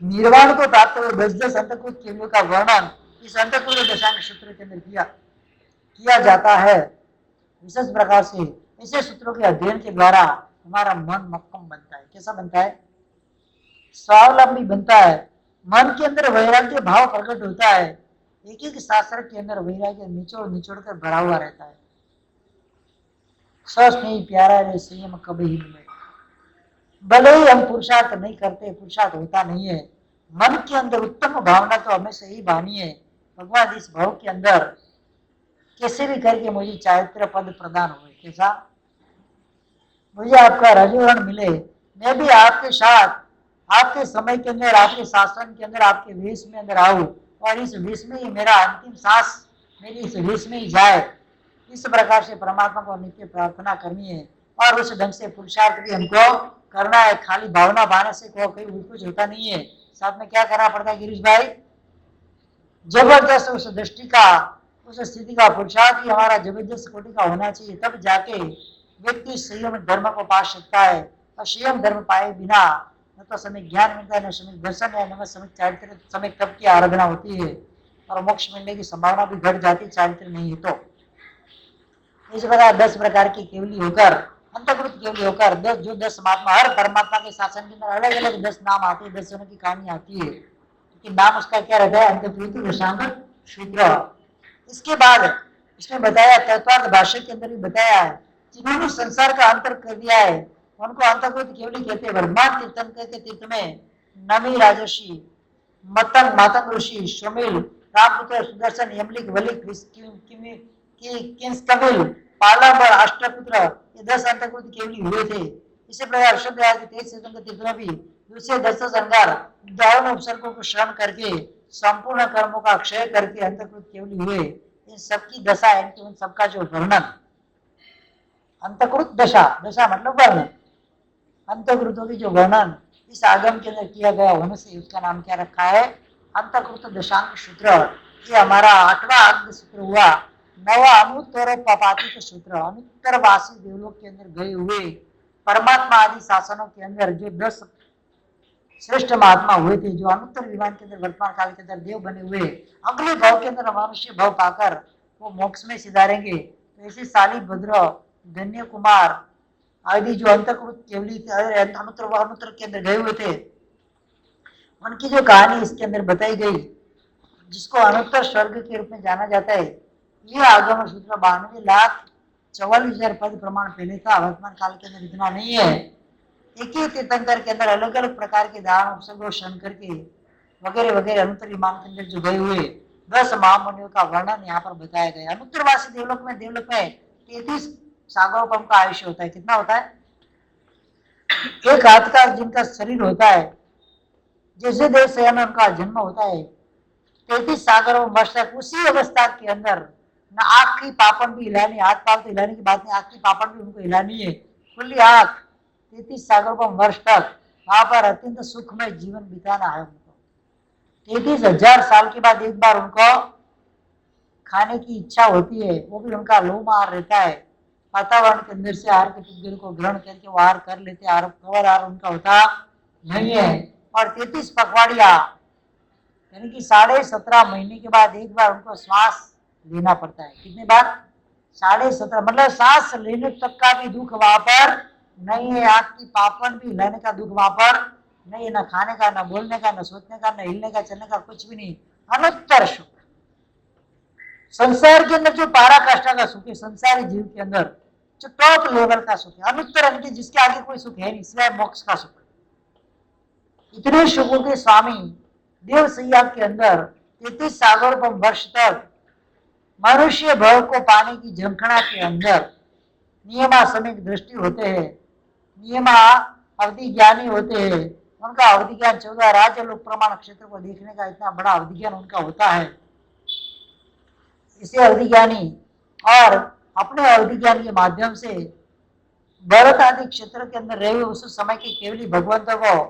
निर्वाण को प्राप्त हुए 10-10 अंतःकृत केवलियों का वर्णन इस अंतःकृत दशांग सूत्र के अंदर किया जाता है। विशेष प्रकार से ऐसे सूत्रों के अध्ययन के द्वारा हमारा मन मक्कम बनता है। कैसा बनता है? स्वावलंबी बनता है। मन के अंदर वैराग्य भाव प्रकट होता है। एक एक शास्त्र के अंदर वैराग्य निचोड़ निचोड़ कर भरा हुआ रहता है। सस नहीं प्यारा रे संयम कभी ही मिले। भले ही हम पुरुषार्थ नहीं करते, पुरुषार्थ होता नहीं है, मन के अंदर उत्तम भावना तो हमेशा ही बानी है। भगवान इस भाव के अंदर कैसे भी करके मुझे चारित्र पद प्रदान हुए। कैसा? मुझे आपका रजोगुण मिले, मैं भी आपके साथ आपके समय के अंदर, आपके शासन के अंदर, आपके वेश में अंदर आऊं और इस वेश में ही मेरा अंतिम सांस मेरी इस वेश में ही जाए। इस प्रकार से परमात्मा को नित्य प्रार्थना करनी है और उस ढंग से पुरुषार्थ भी हमको करना है। खाली भावना बाने से कोई कुछ होता नहीं है। साथ में क्या करना पड़ता है गिरीश भाई? जबरदस्त उस दृष्टि का, उस स्थिति का पुरुषार्थ ही हमारा जबरदस्त कोटि का होना चाहिए। तब जाके व्यक्ति संयम धर्म को पा सकता है। और संयम धर्म पाए बिना न तो समय ज्ञान मिलता है, न समय दर्शन है, न समय चारित्र, समय तप की आराधना होती है और मोक्ष मिलने की संभावना भी घट जाती चारित्र नहीं है तो। इस प्रकार 10 प्रकार की केवली होकर, अंतर्गत केवली होकर 10 महात्मा, हर परमात्मा के शासन के अंदर अलग अलग 10 नाम आते हैं, 10 जनों की कहानी आती है। कि नाम उसका क्या रहता है? अंतर्गत दशांग सूत्र। इसके बाद इसमें बताया, तत्वार्थ भाष्य के अंदर भी बताया है, जिन्होंने संसार का अंतर कर दिया है उनको अंतर्गत केवली कहते हैं। वर्धमान तीर्थंकर के तीर्थ में नमी राजर्षि, मतंग मातंग ऋषि, शमिल, रामपुत्र, सुदर्शन, यमलिक, वलिक, किंसकमिल, पालाबर, अष्टपुत्र, ये 10 अंतर्गत केवली हुए थे। इसी प्रकार शुद्ध के 23 तीर्थ में भी दूसरे 10 अंगार 52 उपसर्गों को श्रवण करके संपूर्ण कर्मों का क्षय करके अंतर्गत केवली हुए। इन सबकी दशा है, उन सबका जो वर्णन, अंतकृत दशा, दशा मतलब वर्णन, अंतकृतों की जो वर्णन इस आगम के अंदर किया गया होने से उसका नाम क्या रखा है? अंतकृत दशांग सूत्र। ये हमारा 8वां अंग सूत्र हुआ। 9वां अनुत्तर पापातिक सूत्र, अनुत्तरवासी देवलोक के अंदर गए हुए परमात्मा आदि शासनों के अंदर जो 10 श्रेष्ठ महात्मा हुए थे, जो अनुत्तर विमान के अंदर वर्तमान काल के अंदर देव बने हुए, अगले भाव के अंदर मनुष्य भाव पाकर वो मोक्ष में सिधारेंगे। तो ऐसे शाली भद्र, धन्य कुमार आदि जो अंतर्कृत केवली अनुत्तर के अंदर गए हुए थे, उनकी जो कहानी इसके अंदर बताई गई, जिसको अनुत्तर स्वर्ग के रूप में जाना जाता है, ये आगम सूत्र 92,44,000 पद प्रमाण पहले था। वर्तमान काल के अंदर इतना नहीं है। एक ही तीर्थंकर के अंदर अलग अलग प्रकार के दान उपसर्ग शंकर के वगैरह वगैरह अनुत्तर विमान के अंदर जो गए हुए 10 महामुनियों का वर्णन यहाँ पर बताया गया। अनुत्तरवासी देवलोक में 33 सागरों का आयुष्य होता है। कितना होता है? एक हाथ का जिनका शरीर होता है, जैसे देव सया में उनका जन्म होता है, 33 सागरों वर्ष तक उसी अवस्था के अंदर न आंख की पापड़ भी हिलानी, हाथ पाव तो हिलाने की बात नहीं, आंख की पापड़ भी उनको हिलानी है, खुली आंख 33 सागरों वर्ष तक वहां पर अत्यंत सुखमय जीवन बिताना है उनको। 33,000 साल के बाद एक बार उनको खाने की इच्छा होती है, वो भी उनका लोम आहार रहता है। वातावरण के अंदर से आहार के पुद्गल को ग्रहण करके वो आहार कर लेते, आहार कवर आहार उनका होता नहीं है। और 33 पखवाड़िया यानी कि 17.5 महीने के बाद एक बार उनको श्वास लेना पड़ता है। कितने बार? 17.5, मतलब सांस लेने तक का भी दुख वहां पर नहीं है, आंख की पापड़ भी हिलाने का दुख वहां पर नहीं है, न खाने का, न बोलने का, न सोचने का, न हिलने का, चलने का, कुछ भी नहीं। अनुत्तर सुख, संसार के अंदर जो पराकाष्ठा का सुख है, संसारी जीव के अंदर जो टॉप लेवल का सुख है, अनुत्तर अंत जिसके आगे कोई सुख है नहीं, सिवाय मोक्ष का सुख। इतने सुखों के स्वामी देव सैया के अंदर 33 सागर वर्ष तक मनुष्य भव को पाने की झंखना के अंदर नियमा समय दृष्टि होते हैं, नियमा अवधि ज्ञानी होते हैं। उनका अवधि ज्ञान 14 राज्य लोक प्रमाण क्षेत्र को देखने का इतना बड़ा अवधि ज्ञान उनका होता है। इसे अवधि ज्ञानी और अपने अवधि ज्ञान के माध्यम से भरत आदि क्षेत्र के अंदर रहे उस समय के केवली भगवंत को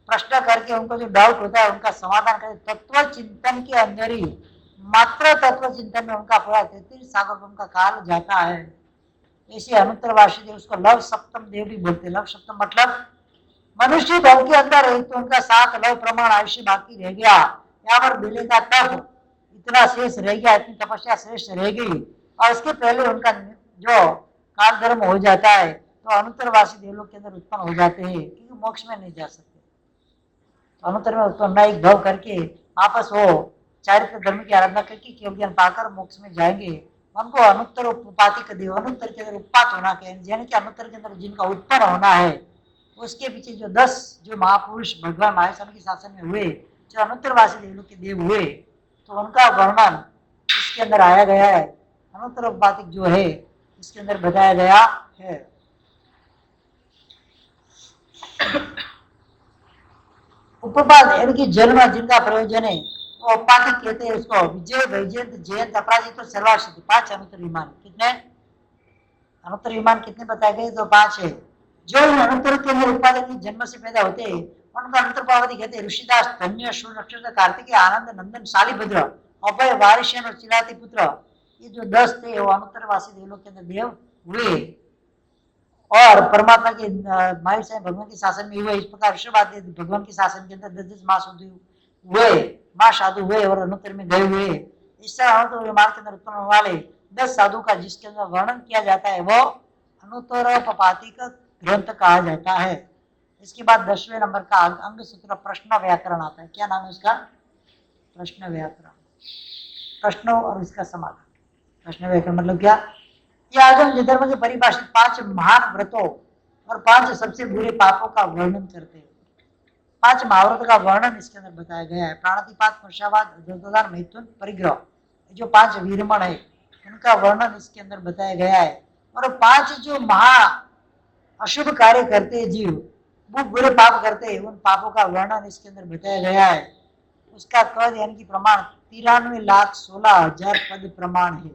प्रश्न करके उनको जो डाउट होता है उनका समाधान करके तत्व चिंतन के अंदर ही, मात्र तत्व चिंतन में उनका पूरा 33 सागर उनका काल जाता है। ऐसे अनुत्तरवासी देव, उसको लव सप्तम देव भी बोलते हैं। लव सप्तम मतलब मनुष्य भाव के अंदर एक तो उनका 7 लव प्रमाण आयुष्य बाकी रह गया, यहाँ पर बेले का तप इतना शेष रह गया, इतनी तपस्या श्रेष्ठ रह गई, और इसके पहले उनका जो काल धर्म हो जाता है तो अनुत्तरवासी देवलोक के अंदर उत्पन्न हो जाते हैं, क्योंकि मोक्ष में नहीं जा सकते। तो अनुत्तर में उत्पन्न एक भाव करके वापस वो चारित्र धर्म की आराधना करके केवल ज्ञान पाकर मोक्ष में जाएंगे। उनको अनुत्तर उपाधि का देव, अनुत्तर के अंदर उत्पात होना कहें, यानी कि अनुत्तर के अंदर जिनका उत्पन्न होना है, उसके पीछे जो 10 जो महापुरुष भगवान माहेश्वर के शासन में हुए, जो अनुत्तरवासी देवलोक के देव हुए, तो उनका वर्णन इसके अंदर आया गया है। अनुत्तर उपाधिक जो है इसके अंदर बताया गया है। उपपाद यानी कि जन्म जिनका प्रयोजन है वो उपाधिक कहते हैं उसको। विजय, वैजयंत, जयंत, अपराजित और सर्वासिद्धि 5 अनुत्तर विमान। कितने अनुत्तर विमान कितने बताए गए? तो 5 है। जो अनुत्तर के अंदर उत्पादक जन्म से पैदा होते हैं उनका अनुत्तर पावती कहते हैं। ऋषिदास, धन्य, शूर नक्षत्र, कार्तिकेय, आनंद, नंदन, शालिभद्र, अभय, वारिशन और चिलाती पुत्र, ये जो 10 थे वो अनुत्तरवासी देवलोक के अंदर देव हुए और परमात्मा के माहिर से भगवान के शासन में हुए। इस प्रकार ऋषभाद्य भगवान के शासन के अंदर 10 मास हुए, मां साधु हुए और अनुत्तर में गए हुए। इस तरह अनुत्तर विमान के अंदर उत्पन्न होने वाले 10 साधु का जिसके अंदर वर्णन किया जाता है वो अनुत्तरोपपातिक ग्रंथ कहा जाता है। इसके बाद 10वें नंबर का अंग सूत्र प्रश्न व्याकरण आता है। क्या नाम है उसका? प्रश्न व्याकरण। प्रश्नों और इसका समाधान। प्रश्न व्याकरण मतलब क्या? ये आगम धर्म के परिभाषित 5 महान व्रतों और 5 सबसे बुरे पापों का वर्णन करते हैं। 5 महाव्रत का वर्णन इसके अंदर बताया गया है। प्राणातिपात, वर्षावाद, दुर्दान, मैथुन, परिग्रह, जो 5 वीरमण है उनका वर्णन इसके अंदर बताया गया है। और 5 जो महा अशुभ कार्य करते हैं जीव, वो बुरे पाप करते हैं, उन पापों का वर्णन इसके अंदर बताया गया है। उसका कद यानी कि प्रमाण 93,16,000 पद प्रमाण है।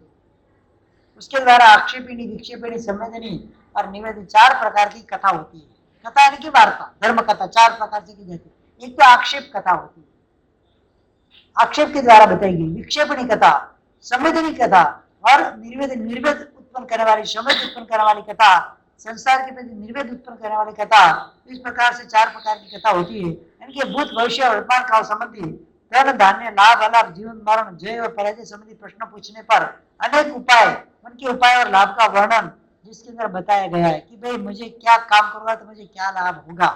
उसके द्वारा आक्षेपिणी, विक्षेपिणी, संवेदनी और निवेदन 4 प्रकार की कथा होती है। कथा यानी कि वार्ता, धर्म कथा 4 प्रकार से की जाती है। एक तो आक्षेप कथा होती है, आक्षेप के द्वारा बताई गई। विक्षेपणी कथा, संवेदनी कथा और निर्वेद, निर्वेद उत्पन्न करने वाली, संवेद उत्पन्न करने वाली कथा, संसार के प्रति निर्वेद उत्पन्न करने वाली कथा। इस प्रकार से 4 प्रकार की कथा होती है। यानी कि भूत, भविष्य और वर्तमान काल संबंधी धन, धान्य, लाभ, अलाभ, जीवन, मरण, जय और पराजय संबंधी प्रश्न पूछने पर अनेक उपाय, उनके उपाय और लाभ का वर्णन जिसके अंदर बताया गया है कि भाई मुझे क्या काम करूंगा तो मुझे क्या लाभ होगा।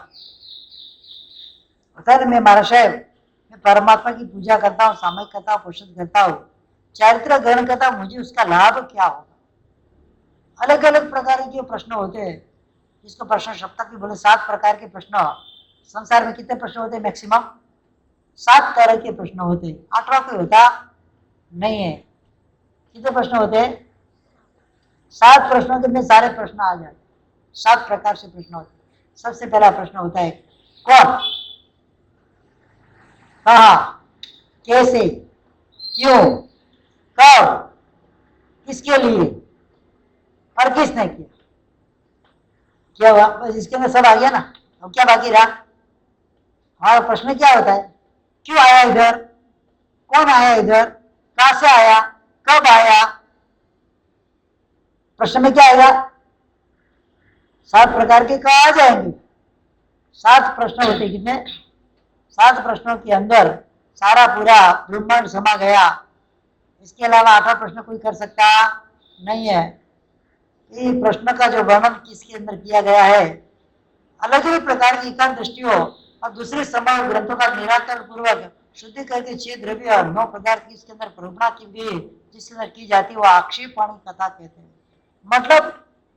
मैं महाशय, मैं परमात्मा की पूजा करता हूँ, सामयिक करता हूँ, पोषण करता हूँ, चारित्र ग्रहण करता हूँ, मुझे उसका लाभ क्या होगा? अलग अलग प्रकार के प्रश्न होते हैं, जिसको प्रश्न सप्तक भी बोले। 7 प्रकार के प्रश्न संसार में कितने प्रश्न होते हैं? मैक्सिमम 7 तरह के प्रश्न होते हैं। 8वां कोई होता नहीं है। कितने प्रश्न होते हैं? 7 प्रश्नों के में सारे प्रश्न आ जाते। 7 प्रकार से प्रश्न होते हैं। सबसे पहला प्रश्न होता है कौन, कहाँ, कैसे, क्यों, कब, किसके लिए और किसने किया। क्या हुआ? बस इसके अंदर सब आ गया ना। अब क्या बाकी रहा? हमारा प्रश्न क्या होता है? क्यों आया इधर, कौन आया इधर, कहां से आया, कब आया। प्रश्न में क्या आएगा? 7 प्रकार के कहा आ जाएंगे। 7 प्रश्न होते। कितने? 7 प्रश्नों के अंदर सारा पूरा ब्रह्मांड समा गया। इसके अलावा 8वां प्रश्न कोई कर सकता नहीं है। ये प्रश्न का जो वर्णन किसके अंदर किया गया है, अलग अलग प्रकार की एकांत दृष्टियों और दूसरे समय ग्रंथों का निराकरण पूर्वक शुद्धि करके 6 द्रव्य और 9 पदार्थ की इसके अंदर प्रेरणा की गई, जिसके अंदर की जाती है वो आक्षेपवाणी कथा कहते हैं। मतलब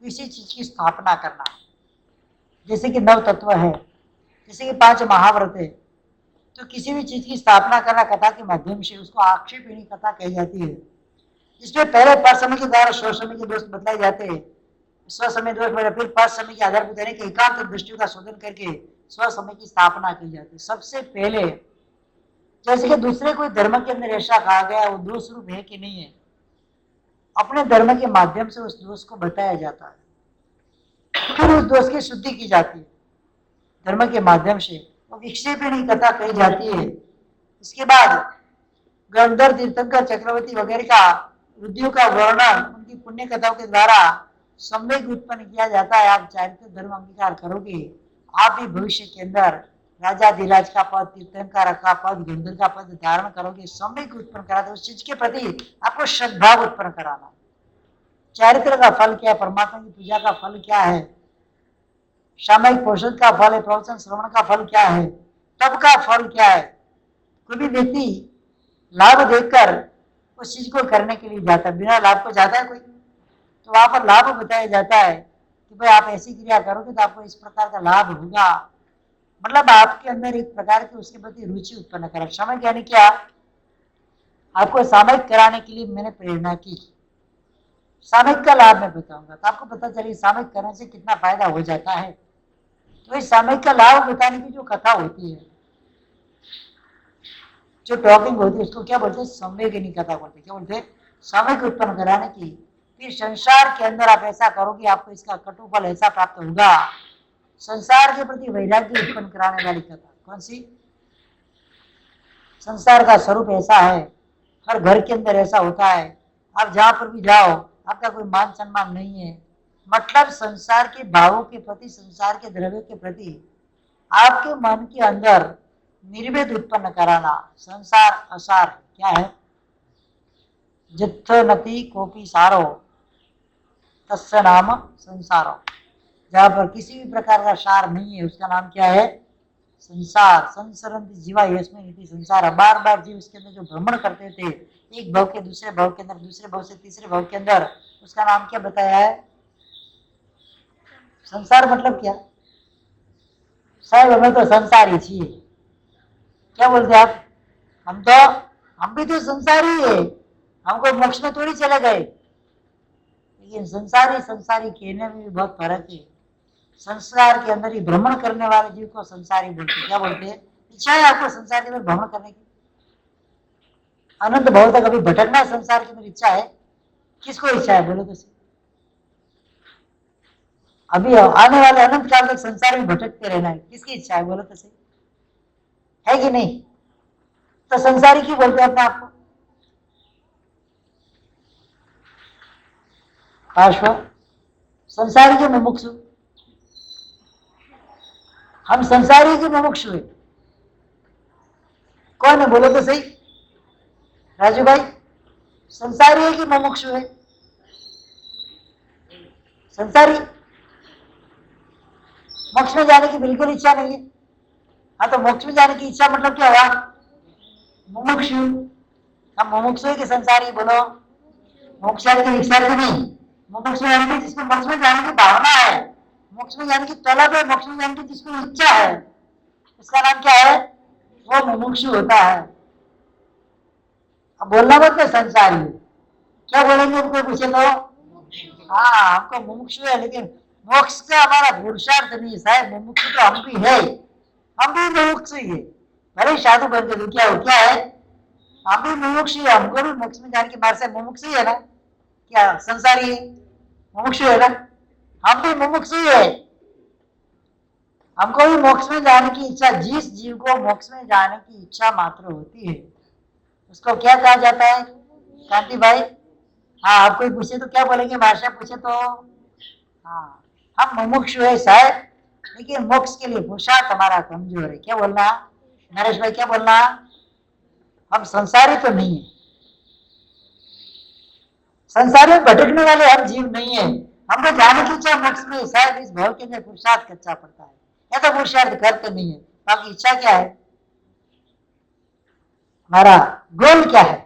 किसी चीज की स्थापना करना, जैसे कि 9 तत्व है, जैसे कि 5 महाव्रत है, तो किसी भी चीज की स्थापना करना कथा के माध्यम से, उसको आक्षेपणी कथा कही जाती है। इसमें पहले पर समय के द्वारा स्व समय के दोष बतलाए जाते हैं। स्व समय दोष मेरे फिर पर समय के आधार पर देने के एकांत दृष्टि का शोधन करके स्व समय की स्थापना की जाती है। सबसे पहले जैसे कि दूसरे कोई धर्म के अंदर ऐसा कहा गया वो दोष रूप है कि नहीं है, अपने धर्म के माध्यम से उस दोष को बताया जाता है, फिर उस दोष की शुद्धि की जाती है धर्म के माध्यम से, वो विक्षेपणी कथा कही जाती है। इसके बाद गंधर्व, तीर्थंकर, चक्रवर्ती वगैरह का वृद्धियों का वर्णन उनकी पुण्य कथाओं के द्वारा सम्यक उत्पन्न किया जाता है। आप चारित्र धर्म अंगीकार करोगे, आप भी भविष्य के अंदर राजाधिराज का पद, तीर्थंकर का पद, गंधर्व का पद धारण करोगे। सम्यक उत्पन्न करा उस चीज के प्रति आपको श्रद्धाव उत्पन्न कराना। चारित्र का फल क्या है, परमात्मा की पूजा का फल क्या है, सामयिक पोषण का फल है, प्रवचन श्रवण का फल क्या है, तब का फल क्या है। कोई भी व्यक्ति लाभ देखकर उस चीज को करने के लिए जाता है, बिना लाभ को जाता है कोई? तो वहां पर लाभ बताया जाता है कि भाई आप ऐसी क्रिया करोगे तो आपको इस प्रकार का लाभ होगा। मतलब आपके अंदर एक प्रकार की उसके प्रति रुचि उत्पन्न करा। सामयिक यानी क्या, आपको सामयिक कराने के लिए मैंने प्रेरणा की। सामयिक का लाभ मैं बताऊंगा तो आपको पता चले सामयिक करने से कितना फायदा हो जाता है। तो इस सामयिक का लाभ बताने की जो कथा होती है, जो टॉकिंग होती है, उसको क्या बोलते हैं, संवेगिनी कथा बोलते हैं। क्या बोलते हैं, सामयिक उत्पन्न कराने की। फिर संसार के अंदर आप ऐसा करोगे आपको इसका कटुफल ऐसा प्राप्त होगा। संसार के प्रति वैराग्य उत्पन्न कराने वाली कथा कौन सी? संसार का स्वरूप ऐसा है, हर घर के अंदर ऐसा होता है, आप जहां पर भी जाओ आपका कोई मान सम्मान नहीं है। मतलब संसार के भावों के प्रति, संसार के द्रव्य के प्रति आपके मन के अंदर निर्वेद उत्पन्न कराना। संसार असार क्या है, जित्थ नति कोपी सारो तस्य नाम संसारो। जहां पर किसी भी प्रकार का सार नहीं है उसका नाम क्या है, संसार। संसरन्ति जीवा यस्मिन् इति संसार। बार बार जीव इसके अंदर जो भ्रमण करते थे, एक भाव के दूसरे भाव के अंदर, दूसरे भाव से तीसरे भाव के अंदर, उसका नाम क्या बताया है, संसार। मतलब क्या, साहब हमें तो संसारी चाहिए। क्या बोलते आप, हम भी तो संसारी है, हमको मोक्ष में थोड़ी चले गए। लेकिन संसारी संसारी कहने में भी बहुत फर्क है। संसार के अंदर ही भ्रमण करने वाले जीव को संसारी बोलते हैं। क्या बोलते हैं, इच्छा है आपको संसार के अंदर भ्रमण करने की, अनंत भाव तक अभी भटकना संसार के अंदर इच्छा है। किसको इच्छा है बोलो तो सही? अभी आने वाले अनंत काल तक संसार में भटकते रहना है, किसकी इच्छा है बोलो तो सही? है कि नहीं? तो संसारी क्यों बोलते हैं अपने आपको? पार्श्व संसारी के मुमुक्षु, हम संसारी के मुमुक्षु है। कौन है बोलो तो सही? राजू भाई, संसारी है कि मुमुक्षु है? संसारी। मोक्ष में जाने की बिल्कुल इच्छा नहीं है। हाँ, तो मोक्ष में जाने की इच्छा मतलब क्या हुआ, मुमुक्षु। हम मुमुक्षु है कि संसारी बोलो? मोक्ष की इच्छा तो नहीं, मोक्ष में जाने की जिसको मोक्ष में जाने की भावना है, मोक्ष में जाने की तलब है, मोक्ष में जाने की जिसको इच्छा है, उसका नाम क्या है, वो मुमुक्षु होता है। अब बोलना मत मैं संसारी। क्या बोलेंगे उनको पूछे तो, हाँ हमको मुमुक्षु है, लेकिन मोक्ष का हमारा पुरुषार्थ नहीं है साहब। मुमुक्षु तो हम भी है, हम भी मुमुक्षु ही है। भले साधु बन के क्या हो, क्या है, हम भी मुमुक्षु है। हमको भी मोक्ष में जाने की मार से मुमुक्षु है ना, क्या संसारी है, मुमुक्षु है ना? हम भी मुमुक्षु है, हमको भी मोक्ष में जाने की इच्छा। जिस जीव को मोक्ष में जाने की इच्छा मात्र होती है उसको क्या कहा जाता है कांति भाई? हाँ, आप कोई पूछे तो क्या बोलेंगे, भाषा पूछे तो? हाँ, हम मुमुक्षु है शायद, लेकिन मोक्ष के लिए पुरुषार्थ हमारा कमजोर है। क्या बोलना नरेश भाई, क्या बोलना? हम संसारी तो नहीं है, संसार में भटकने वाले हम जीव नहीं है। हमको जाने की इच्छा मोक्ष में, शायद इस भाव के अंदर पुरुषार्थ कच्चा पड़ता है, या तो पुरुषार्थ करते नहीं है। बाकी इच्छा क्या है, हमारा गोल क्या है,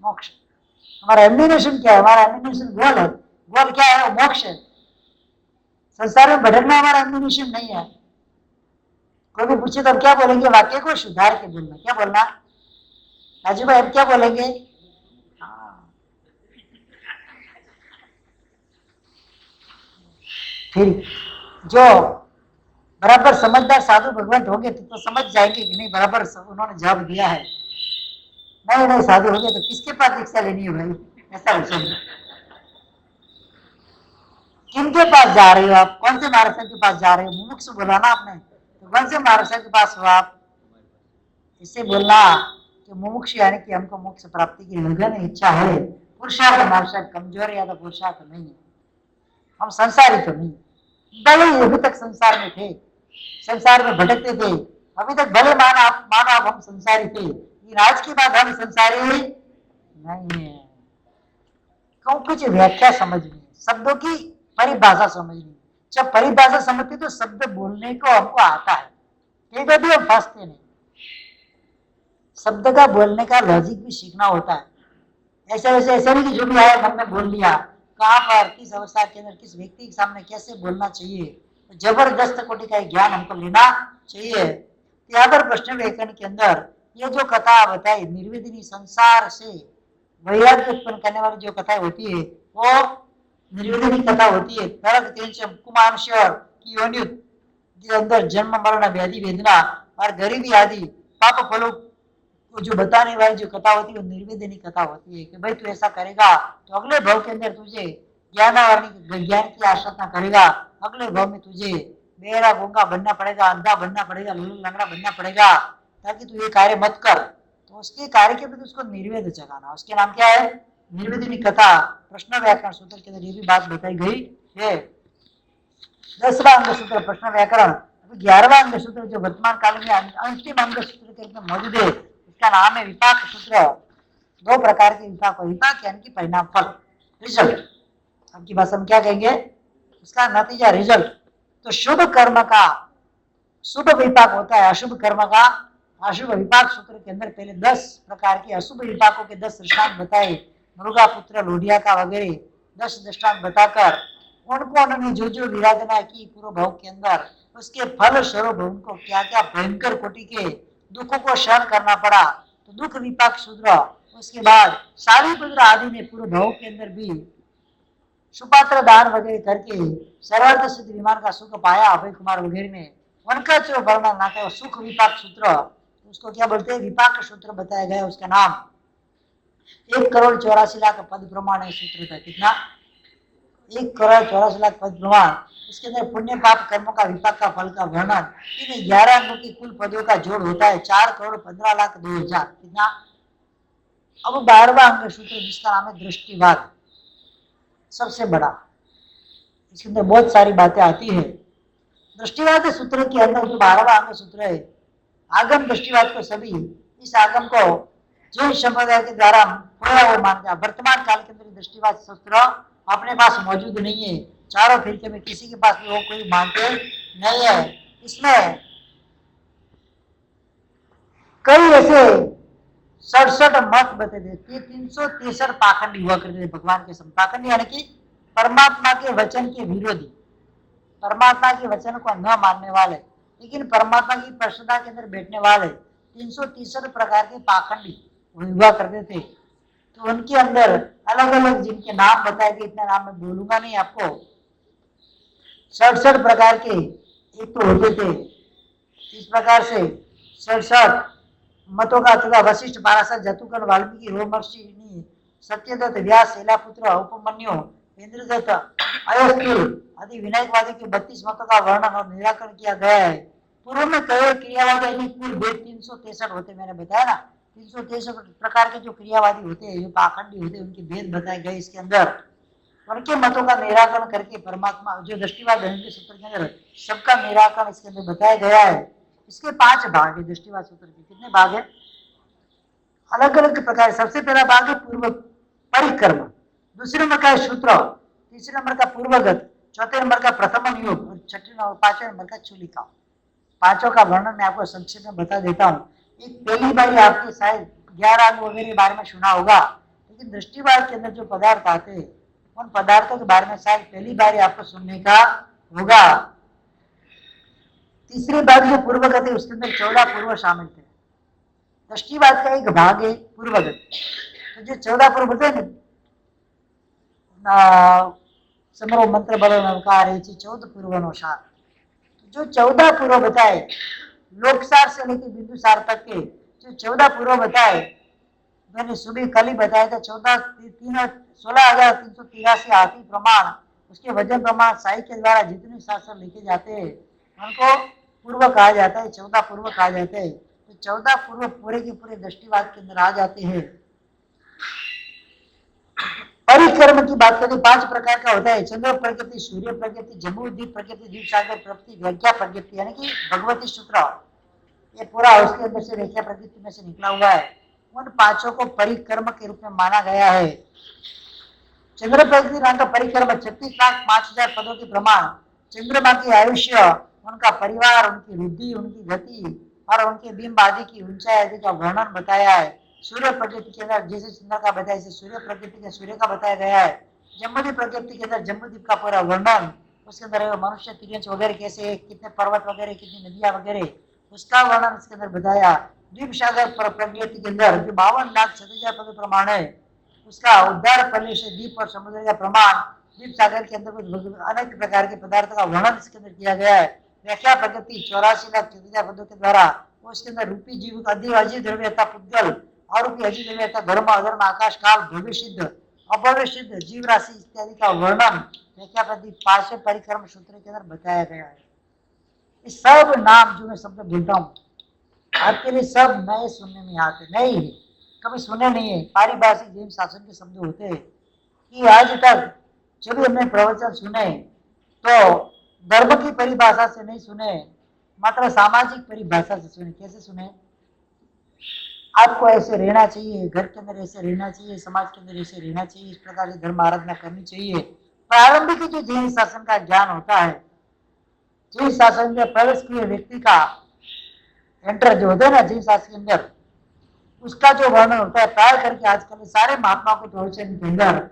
मोक्ष। हमारा एम्बिनेशन क्या है, हमारा एम्बिनेशन गोल है। गोल क्या है, मोक्ष है। संसार में भटकना हमारा एम्बिनेशन नहीं है। कोई भी पूछे तो क्या बोलेंगे, वाक्य को सुधार के बोलना। क्या बोलना राजू भाई, अब क्या बोलेंगे? फिर जो बराबर समझदार साधु भगवंत होंगे तो समझ जाएंगे कि नहीं बराबर उन्होंने जवाब दिया है। नहीं नहीं, साधु हो गए तो किसके पास दीक्षा लेनी है भाई, ऐसा हो सकता। किनके पास जा रहे हो आप, कौन से महाराज के पास जा रहे हो? मुमुक्ष बोला ना आपने, तो कौन से महाराज के पास हो आप? इससे बोलना कि मुमुक्ष यानी कि हमको मोक्ष प्राप्ति की लगन इच्छा है। पुरुषार्थ हमारे कमजोर या तो पुरुषार्थ नहीं है। हम संसारी तो नहीं, भले अभी तक संसार में थे संसार में भटकते थे। अभी तक भले मानो आप हम संसारी थे, लेकिन आज के बाद हम संसारी नहीं है। क्यों? कुछ व्याख्या समझनी, शब्दों की परिभाषा समझनी। जब परिभाषा समझते तो शब्द बोलने को हमको आता है, ये कभी हम फंसते नहीं। शब्द का बोलने का लॉजिक भी सीखना होता है। ऐसा वैसे ऐसा नहीं कि जो भी आया मन में बोल लिया। कहाँ पर, किस अवस्था के अंदर, किस व्यक्ति के सामने कैसे बोलना चाहिए, तो जबरदस्त कोटि का ज्ञान हमको लेना चाहिए। यहाँ पर प्रश्न व्याकरण के अंदर ये जो कथा बताई, निर्विदिनी संसार से वैराग्य उत्पन्न करने वाली जो कथा होती है, वो निर्विदिनी कथा होती है। नरक तेंचम कुमांशर की योनि के अंदर जन्म मरण व्याधि वेदना और गरीबी आदि पाप फलों को जो बताने वाली जो कथा होती है, वो निर्वेदनी कथा होती है कि भाई तू ऐसा करेगा तो अगले भाव के अंदर तुझे ज्ञान की आशा करेगा, अगले भाव में तुझे बेहरा गूंगा बनना पड़ेगा, अंधा बनना पड़ेगा, लंगड़ा बनना पड़ेगा, ताकि तू ये कार्य मत कर। तो उसके कार्य के प्रति उसको निर्वेद जगाना, उसके नाम क्या है? निर्वेदिनी कथा। प्रश्न व्याकरण सूत्र के अंदर ये भी बात बताई गई है। 10वां अंग सूत्र प्रश्न व्याकरण। 11वां अंग सूत्र जो वर्तमान काल में अंतिम अंग सूत्र के रूप में मौजूद है, इसका नाम है विपाक सूत्र। दो प्रकार के विपाक, विपाक यानी कि परिणाम, फल, रिजल्ट। आपकी भाषा में क्या कहेंगे? उसका नतीजा, रिजल्ट। तो शुभ कर्म का शुभ विपाक होता है, अशुभ कर्म का अशुभ विपाक। सूत्र के अंदर पहले 10 प्रकार के अशुभ विपाकों के 10 दृष्टांत बताए, मुर्गा पुत्र लोढ़िया का वगैरह 10 दृष्टांत बताकर उनको उन्होंने जो जो विराधना की पूर्व भाव के अंदर, उसके फल स्वरूप उनको क्या क्या भयंकर कोटि के दुखों को सहन करना पड़ा, तो दुख विपाक सूत्र। उसके बाद शालिपुत्र आदि ने पूर्व भाव के अंदर भी सुपात्र दान वगैरह करके सर्वार्थ सिद्ध विमान का सुख पाया, अभय कुमार वगैरह ने, उनका जो वर्णन आता है सुख विपाक सूत्र, उसको क्या बोलते हैं? विपाक सूत्र बताया गया। उसका नाम 1,84,00,000 पद प्रमाण है सूत्र का। कितना? 1,84,00,000 पद प्रमाण। इसके अंदर पुण्य पाप कर्मों का विपाक का फल का वर्णन, इन 11 अंगों की कुल पदों का जोड़ होता है 4,15,02,000। कितना? अब 12वां अंग सूत्र जिसका नाम है दृष्टिवाद, सबसे बड़ा। इसके अंदर बहुत सारी बातें आती है। दृष्टिवाद सूत्र के अंदर जो 12वां अंग सूत्र है, आगम दृष्टिवाद को सभी इस आगम को जैन संप्रदाय के द्वारा खोया हुआ मानते हैं। वर्तमान काल के अंदर दृष्टिवाद सूत्र अपने पास मौजूद नहीं है, चारों फिरके में किसी के पास भी वो कोई मानते नहीं है। इसमें कई ऐसे 67 मत बते थे, 363 पाखंड हुआ करते थे भगवान के सम। पाखंड यानी कि परमात्मा के वचन के विरोधी, परमात्मा के वचन को न मानने वाले, लेकिन परमात्मा की प्रसन्नता के अंदर बैठने वाले 363 प्रकार के पाखंडी हुआ करते थे। तो उनके अंदर अलग अलग जिनके नाम बताए गए, इतना नाम मैं बोलूंगा नहीं आपको। 67 प्रकार के एक तो होते थे। इस प्रकार से 67 मतों का तथा वशिष्ठ, पाराशर, जतुकर, वाल्मीकि, रोमर्षि, सत्यदत्त, व्यास, शैलापुत्र, उपमन्यु, इंद्रदत्त, अयोस्थुल आदि विनायकवादी के 32 मतों का वर्णन और निराकरण किया गया है। पूर्व में कई क्रियावादी कुल भेद 363 होते, मैंने बताया ना। 363 प्रकार के जो क्रियावादी होते हैं, जो पाखंडी होते हैं, उनके भेद बताए गए इसके अंदर। उनके मतों का निराकरण करके परमात्मा जो दृष्टिवाद के सूत्र के अंदर सबका निराकरण इसके अंदर बताया गया है। इसके 5 भाग है दृष्टिवाद सूत्र के। कितने भाग है? अलग अलग प्रकार। सबसे पहला भाग है पूर्व परिक्रम, दूसरे नंबर का है सूत्र, तीसरे नंबर का पूर्वगत, चौथे नंबर का प्रथम योग और छठे नंबर 5वें नंबर का चूलिका। पांचों का वर्णन मैं आपको संक्षेप में बता देता हूँ। एक पहली बार आपके शायद 11 अंग वगैरह बारे में सुना होगा, लेकिन दृष्टिवाद के अंदर जो पदार्थ आते हैं, उन पदार्थों के बारे में शायद पहली बार आपको सुनने का होगा। तीसरी बात जो पूर्वगत है, उसके अंदर 14 पूर्व शामिल थे। दृष्टिवाद का एक भाग है पूर्वगत। तो जो 14 पूर्व है ना, समरो मंत्र बलो नवकार 14 पूर्व सार, जो 14 पूर्व बताए, लोकसार से लेकर बिंदुसार तक के जो 14 पूर्व बताए, मैंने सुबह कल ही बताया था। 16,383 हाथी प्रमाण, उसके वजन प्रमाण साई के द्वारा जितने शास्त्र लिखे जाते हैं उनको पूर्व कहा जाता है, 14 पूर्व कहा जाता है। तो 14 पूर्व पूरे के पूरे दृष्टिवाद के अंदर आ जाते हैं। परिक्रम की बात करें 5 प्रकार का होता है। चंद्र प्रकृति, सूर्य प्रकृति, जम्बूद्वीप प्रकृति, द्वीप सागर प्रकृति, व्याख्या प्रकृति, यानी कि भगवती सूत्र, ये पूरा उसके अंदर से व्याख्या प्रकृति में से निकला हुआ है। उन पांचों को परिक्रम के रूप में माना गया है। चंद्र प्रकृति नाम का परिक्रम 36,05,000 पदों के प्रमाण, चंद्रमा की आयुष्य, उनका परिवार, उनकी वृद्धि, उनकी गति और उनके बिंब आदि की ऊंचाई आदि का वर्णन बताया है। सूर्य प्रकृति के अंदर जैसे चंद्र का बताया, जैसे सूर्य प्रकृति के सूर्य का बताया गया है। जम्बूद्वीप प्रकृति के अंदर जम्बूद्वीप का पूरा वर्णन, उसके अंदर मनुष्य तिरंज वगैरह कैसे, कितने पर्वत वगैरह, कितनी नदियां वगैरह, उसका वर्णन इसके अंदर बताया। द्वीप सागर प्रकृति के अंदर जो 52,07,000 पद प्रमाण है, उसका उद्धार फल से द्वीप और समुद्र का प्रमाण, द्वीप सागर के अंदर अनेक प्रकार के पदार्थों का वर्णन इसके अंदर किया गया है। व्याख्या प्रकृति 84,04,000 पदों के द्वारा, उसके अंदर रूपी जीव अजीव द्रव्यता पुद्गल और रूपी अजीव द्रव्यता धर्म अधर्म आकाश काल भव्य सिद्ध अभव्य सिद्ध जीव राशि इत्यादि का वर्णन व्याख्या प्रकृति 5 परिक्रम सूत्र के अंदर बताया गया है। इस सब नाम जो मैं शब्द बोलता हूँ आपके लिए सब नए सुनने में आते, नए ही कभी सुने नहीं है। पारिभाषिक जैन शासन के शब्द होते हैं कि आज तक जब भी हमने प्रवचन सुने तो धर्म की परिभाषा से नहीं सुने, मात्र सामाजिक परिभाषा से सुने। कैसे सुने? आपको ऐसे रहना चाहिए, घर के अंदर ऐसे रहना चाहिए, समाज के अंदर ऐसे रहना चाहिए, इस प्रकार से धर्म आराधना करनी चाहिए। प्रारंभिक जो जैन शासन का ज्ञान होता है, जैन शासन में प्रवेश किए व्यक्ति का एंटर जो होता है ना जैन शासन के अंदर, उसका जो वर्णन होता है प्राय करके आजकल सारे महात्मा को प्रवचन के अंदर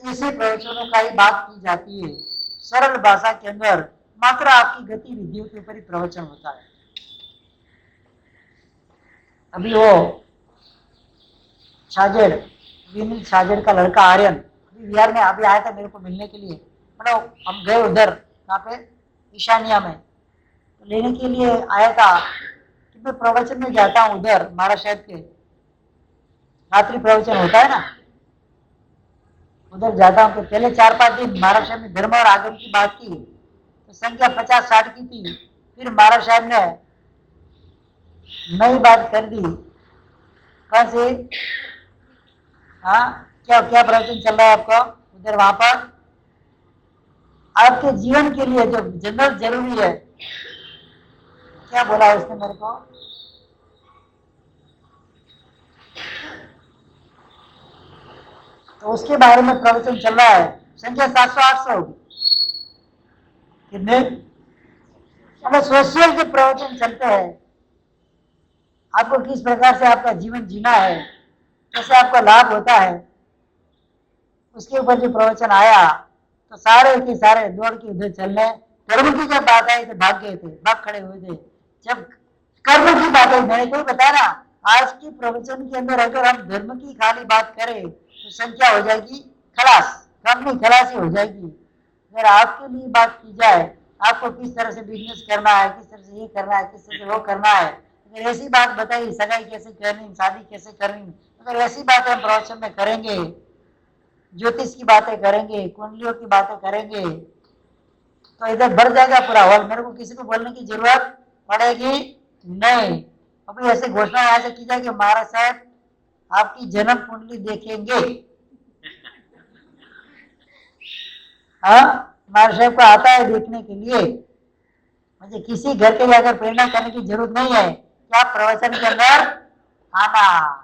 इसी प्रवचनों का ही बात की जाती है। सरल भाषा के अंदर मात्र आपकी गतिविधियों के ऊपर ही प्रवचन होता है। अभी वो छाजेड़, विनीत छाजेड़ का लड़का आर्यन अभी बिहार में अभी आया था मेरे को मिलने के लिए। मतलब हम गए उधर, कहाँ पे, ईशानिया में, तो लेने के लिए आया था कि मैं प्रवचन में जाता हूँ उधर महाराज साहब के, रात्रि प्रवचन होता है ना, उधर जाता हूँ। तो पहले 4-5 दिन महाराज साहब ने धर्म और आगम की बात की, तो संख्या 50-60 की थी। फिर महाराज साहब ने नई बात कर दी। कौन सी? हाँ, क्या क्या प्रवचन चल रहा है आपका उधर? वहां पर आपके जीवन के लिए जो जनरल जरूरी है, क्या बोला उसने मेरे को? तो उसके बारे में प्रवचन चल रहा है। संख्या 700-800 होगी कितने? अगर सोशल के प्रवचन चलते हैं, आपको किस प्रकार से आपका जीवन जीना है, कैसे आपका लाभ होता है, उसके ऊपर जो प्रवचन आया, तो सारे के सारे दौड़ के उधर चलने। धर्म की जब बात आई तो भाग गए थे, भाग खड़े हुए थे। जब कर्म की बात आई, मैंने कोई बताया ना, आज की प्रवचन के अंदर अगर हम धर्म की खाली बात करें तो संख्या हो जाएगी खलास, कम नहीं खलासी हो जाएगी। अगर आपके लिए बात की जाए, आपको किस तरह से बिजनेस करना है, किस तरह से ये करना है, किस तरह से वो करना है, अगर ऐसी बात बताई, सगाई कैसे करनी, शादी कैसे करनी, अगर ऐसी बात हम प्रवचन में करेंगे, ज्योतिष की बातें करेंगे, कुंडलियों की बातें करेंगे, तो इधर भर जाएगा पूरा हॉल। मेरे को किसी को बोलने की जरूरत पड़ेगी नहीं। अभी ऐसे घोषणा ऐसे की जाए कि महाराज साहब आपकी जन्म कुंडली देखेंगे। हाँ, महाराज साहब को आता है देखने के लिए, मुझे किसी घर के जाकर प्रेरणा करने की जरूरत नहीं है। क्या प्रवचन के अंदर आना,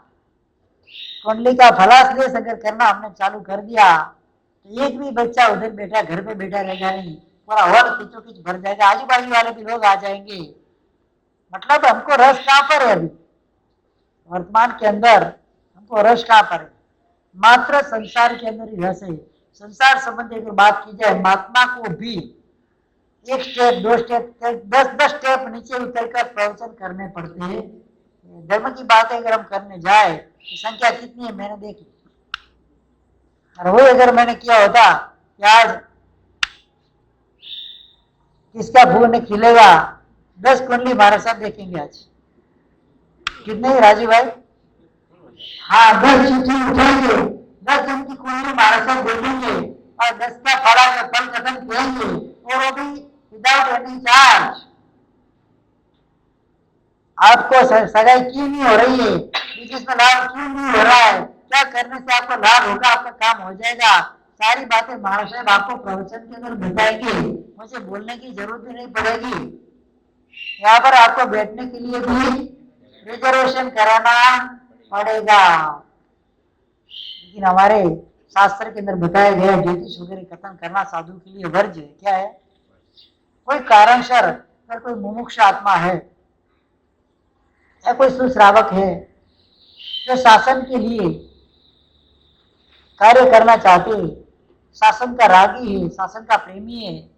कुंडली का फलास्लेस अगर करना हमने चालू कर दिया तो एक भी बच्चा उधर बैठा, घर पे बैठा रहेगा नहीं, पूरा हॉल खींचो खींच भर जाएगा, आजू बाजू वाले भी लोग आ जाएंगे। मतलब हमको रस कहाँ पर है? अभी वर्तमान के अंदर हमको रस कहाँ पर है? मात्र संसार के अंदर ही रस है। संसार संबंधी अगर बात की जाए, महात्मा को भी 1 स्टेप 2 स्टेप 10-10 स्टेप नीचे उतरकर प्रवचन करने पड़ते हैं। धर्म की बात अगर हम करने जाए तो संख्या कितनी है मैंने देखी, और वही अगर मैंने किया होता कि आज किसका फूल खिलेगा, 10 कुंडली महाराज साहब देखेंगे आज। कितने राजीव भाई? हाँ, 10 चिट्ठी उठाएंगे, 10 जन की कुंडली महाराज साहब देखेंगे और 10 का फल कथन करेंगे, और वो भी विदाउट एनी चार्ज। आपको सगाई क्यों नहीं हो रही है, बिजनेस में लाभ क्यों नहीं हो रहा है, क्या करने से आपको लाभ होगा, आपका काम हो जाएगा, सारी बातें महाराज साहब आपको प्रवचन के अंदर बताएंगे, मुझे बोलने की जरूरत भी नहीं पड़ेगी। यहाँ पर आपको बैठने के लिए भी रिजर्वेशन कराना पड़ेगा। लेकिन हमारे शास्त्र के अंदर बताया गया ज्योतिष वगैरह कथन करना साधु के लिए वर्ज्य है। क्या है? कोई कारणशर अगर कोई मुमुक्ष आत्मा है या कोई सुश्रावक है जो शासन के लिए कार्य करना चाहते हैं, शासन का रागी है, शासन का प्रेमी है,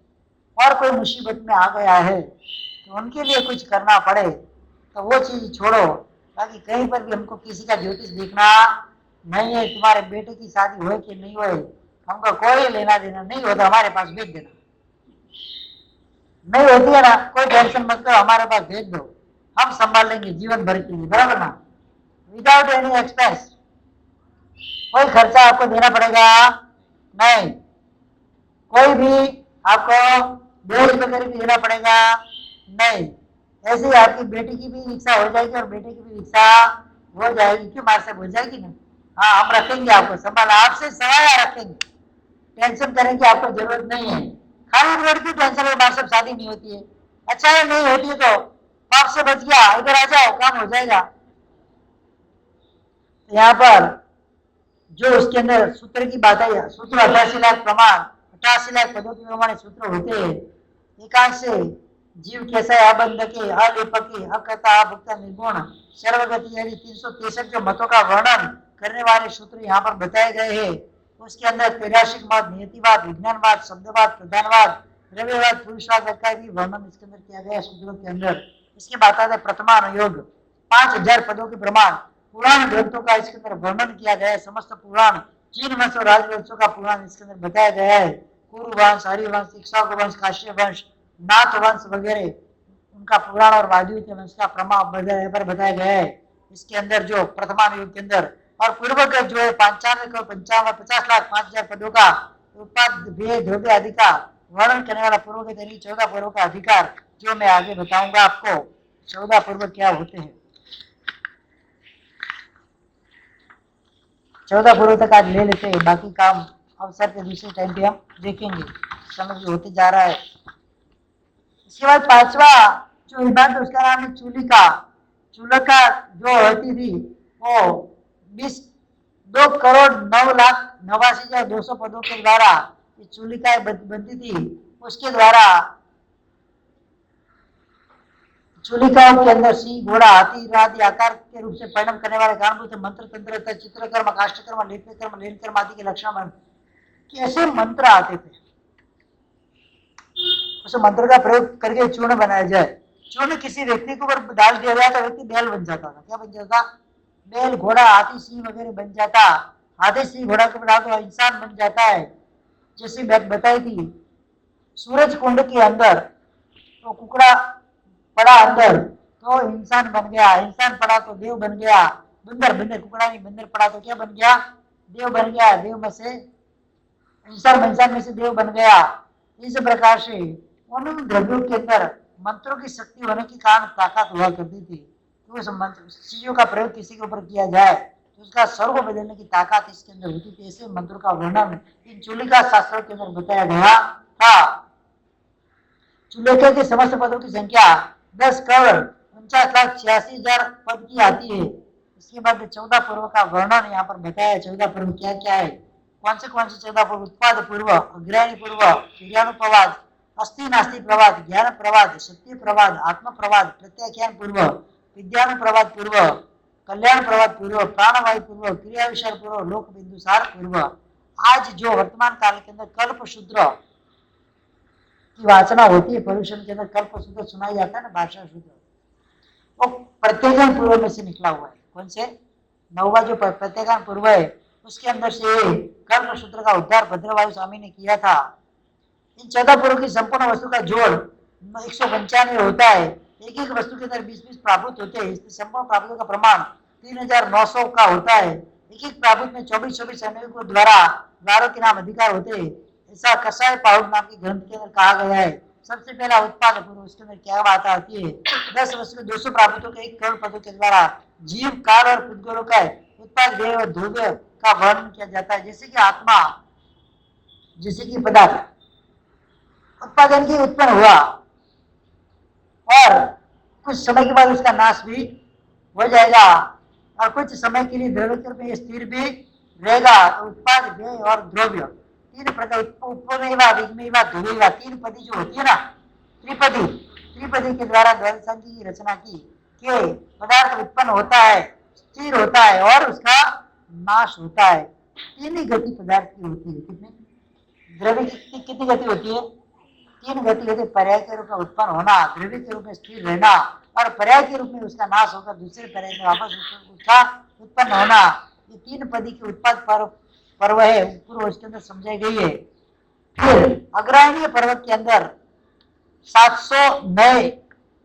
और कोई मुसीबत में आ गया है तो उनके लिए कुछ करना पड़े तो वो चीज छोड़ो, ताकि कहीं पर भी हमको किसी का ज्योतिष देखना नहीं है। तुम्हारे बेटे की शादी हो कि नहीं हो, हमको कोई लेना देना नहीं होता, हमारे पास भेज देना। नहीं होती है ना, कोई टेंशन मत करो, हमारे पास भेज दो, हम संभाल लेंगे जीवन भर के लिए, बराबर ना, विदाउट एनी एक्सपेंस। कोई खर्चा आपको देना पड़ेगा नहीं, कोई भी आपको दहेज वगैरह भी देना पड़ेगा नहीं। ऐसे ही आपकी बेटी की भी इच्छा हो जाएगी और बेटे की भी इच्छा हो जाएगी, क्यों मार से हो जाएगी ना। हाँ, हम रखेंगे आपको संभाल, आपसे सवाया रखेंगे, टेंशन करने की आपको जरूरत नहीं है। खाली लड़की टेंशन है, मार से शादी नहीं होती है, अच्छा है नहीं होती है तो पाप से बच गया, इधर आ जाओ, काम हो जाएगा। यहाँ पर जो उसके अंदर सूत्र की बात है, सूत्र 88 लाख प्रमाण, 88 लाख पदों के प्रमाण सूत्र होते हैं। एकांश से जीव कैसा है, अबंध के, अलेपकी, अकर्ता, अभुक्ता, निर्गुण, सर्वगति, यानी 363 जो मतों का वर्णन करने वाले सूत्र यहाँ पर बताए गए हैं। उसके अंदर त्रैराशिक मत, नियतिवाद, विज्ञानवाद, शब्दवाद, प्रधानवाद, द्रव्यवाद, पुरुषवाद का भी वर्णन इसके अंदर किया गया सूत्रों के अंदर। इसके बाद आता है प्रथमानुयोग, 5000 पदों के प्रमाण, पुराण ग्रंथों का इसके अंदर वर्णन किया गया है। समस्त पुराण, 3 वंश और राजवंशों का पुराण इसके अंदर बताया गया है। कुरुवंश, हरिवंश, इक्ष्वाकु वंश, काश्य वंश, नाथ वंश वगैरह, उनका पुराण और वायु के वंश का प्रमाण पर बताया गया है इसके अंदर जो प्रथमानुयोग के अंदर। और पूर्व का जो है 95 55 50 लाख 5000 पदों का उत्पाद भेद द्रव्य आदि का वर्णन करने वाला पूर्व के तरीके 14 पूर्व का अधिकार, जो मैं आगे बताऊंगा आपको 14 पूर्व क्या होते हैं। 14 पूर्व तक आज ले लेते हैं, बाकी काम अवसर के दूसरे टाइम पे हम देखेंगे, समय होते जा रहा है। इसके बाद 5वां जो विभाग उसका नाम है चूलिका। चूलिका जो होती थी वो 2,09,89,200 पदों के द्वारा चूलिकाएं बनती थी। उसके द्वारा चूलिकाओं के अंदर सिंह, घोड़ा, हाथी आदि आकार के रूप से परिणाम करने वाले कारणभूत मंत्र तंत्र, चित्रकर्म, काष्ठकर्म, लेप्यकर्म, लेनकर्म आदि के लक्षण कैसे मंत्र आते थे, उस मंत्र का प्रयोग करके चूर्ण बनाया जाए। चूर्ण किसी व्यक्ति को अगर डाल दिया जाए तो व्यक्ति बैल बन जाता था। क्या बन जाता? बैल, घोड़ा, हाथी, सिंह वगैरह बन जाता। हाथी, सिंह, घोड़ा को डाल तो इंसान बन जाता है। जैसे बात बताई थी, सूरज कुंड के अंदर तो कुकड़ा पड़ा अंदर तो इंसान बन गया, इंसान पड़ा तो देव बन गया, बंदर, बंदर कुकड़ा नहीं, बंदर पड़ा तो क्या बन गया? देव बन गया, देव में से इंसान में से देव बन गया। इस प्रकार से उन द्रव्यों के अंदर मंत्रों की शक्ति होने के कारण ताकत हुआ करती थी। तो उस मंत्र चीजों का प्रयोग किसी के ऊपर किया जाए तो उसका स्वरूप बदलने की ताकत इसके अंदर होती थी। ऐसे मंत्रों का वर्णन इन चूलिका शास्त्रों के अंदर बताया गया था। चूलिका के समस्त पदों की संख्या 10,49,86,000 पद की आती है। इसके बाद 14 पूर्व का वर्णन यहाँ पर बताया। 14 पूर्व क्या क्या है, कौन से 14 पूर्व? उत्पाद पूर्व, अग्रणी पूर्व, क्रियानुप्रवाद, अस्थि नास्ति प्रवाद, ज्ञान प्रवाद, सत्य प्रवाद, आत्म प्रवाद, प्रत्याख्यान पूर्व, विद्यानुप्रवाद पूर्व, कल्याण प्रवाद पूर्व, प्राणवायु पूर्व, क्रिया विचार पूर्व, लोक बिंदुसार पूर्व। आज जो वर्तमान काल के अंदर कल्प सूत्र की वाचना होती है, पर्यूषण के अंदर कल्प सूत्र सुनाई जाता है ना, भाषा सूत्र, वो प्रत्येगान पूर्व में से निकला हुआ है। कौन से? 9वां जो प्रत्येगान पूर्व है उसके अंदर से कल्प सूत्र का उद्धार भद्रवायु स्वामी ने किया था। इन 14 पूर्व की संपूर्ण वस्तु का जोड़ 195 होता है। एक एक वस्तु के अंदर 20-20 प्राभूत होते हैं। इसमें संपूर्ण प्राभूतों का प्रमाण 3,900 का होता है। एक एक प्राभूत में 24-24 अनेकों द्वारा 12 के नाम अधिकार होते हैं। ऐसा कसाय पाहुड़ नाम के ग्रंथ के अंदर कहा गया है। सबसे पहला उत्पाद पूर्व, उसके अंदर क्या बात आती है? 10 वस्तु में 200 प्राभूतों के 1 करोड़ पदों के द्वारा जीव, काल और पुद्गलों का उत्पाद व्यय और ध्रुव्य का वर्णन किया जाता है। जैसे कि आत्मा, जैसे कि पदार्थ उत्पादन की उत्पन्न हुआ और कुछ समय के बाद उसका नाश भी हो जाएगा और कुछ समय के लिए द्रव्य के रूप में स्थिर भी रहेगा। तो उत्पाद व्यय और द्रव्य तीन प्रकार, उपमेवा विगमेवा ध्रुवेवा, तीन पदी जो होती है ना, त्रिपदी, त्रिपदी के द्वारा द्वैत संधि की रचना की के पदार्थ उत्पन्न होता है, स्थिर होता है और उसका नाश होता है। तीन ही गति पदार्थ की होती है। कितनी द्रव्य की कितनी गति होती है? तीन गति होती है। पर्याय के रूप में उत्पन्न होना, द्रव्य के रूप में स्थिर रहना और पर्याय के रूप में उसका नाश होकर दूसरे पर्याय में वापस उसका उत्पन्न होना। ये तीन पदी की उत्पाद पर्व है, पूर्व उसके अंदर समझाई गई है। फिर अग्रहणीय पर्वत के अंदर 700 नए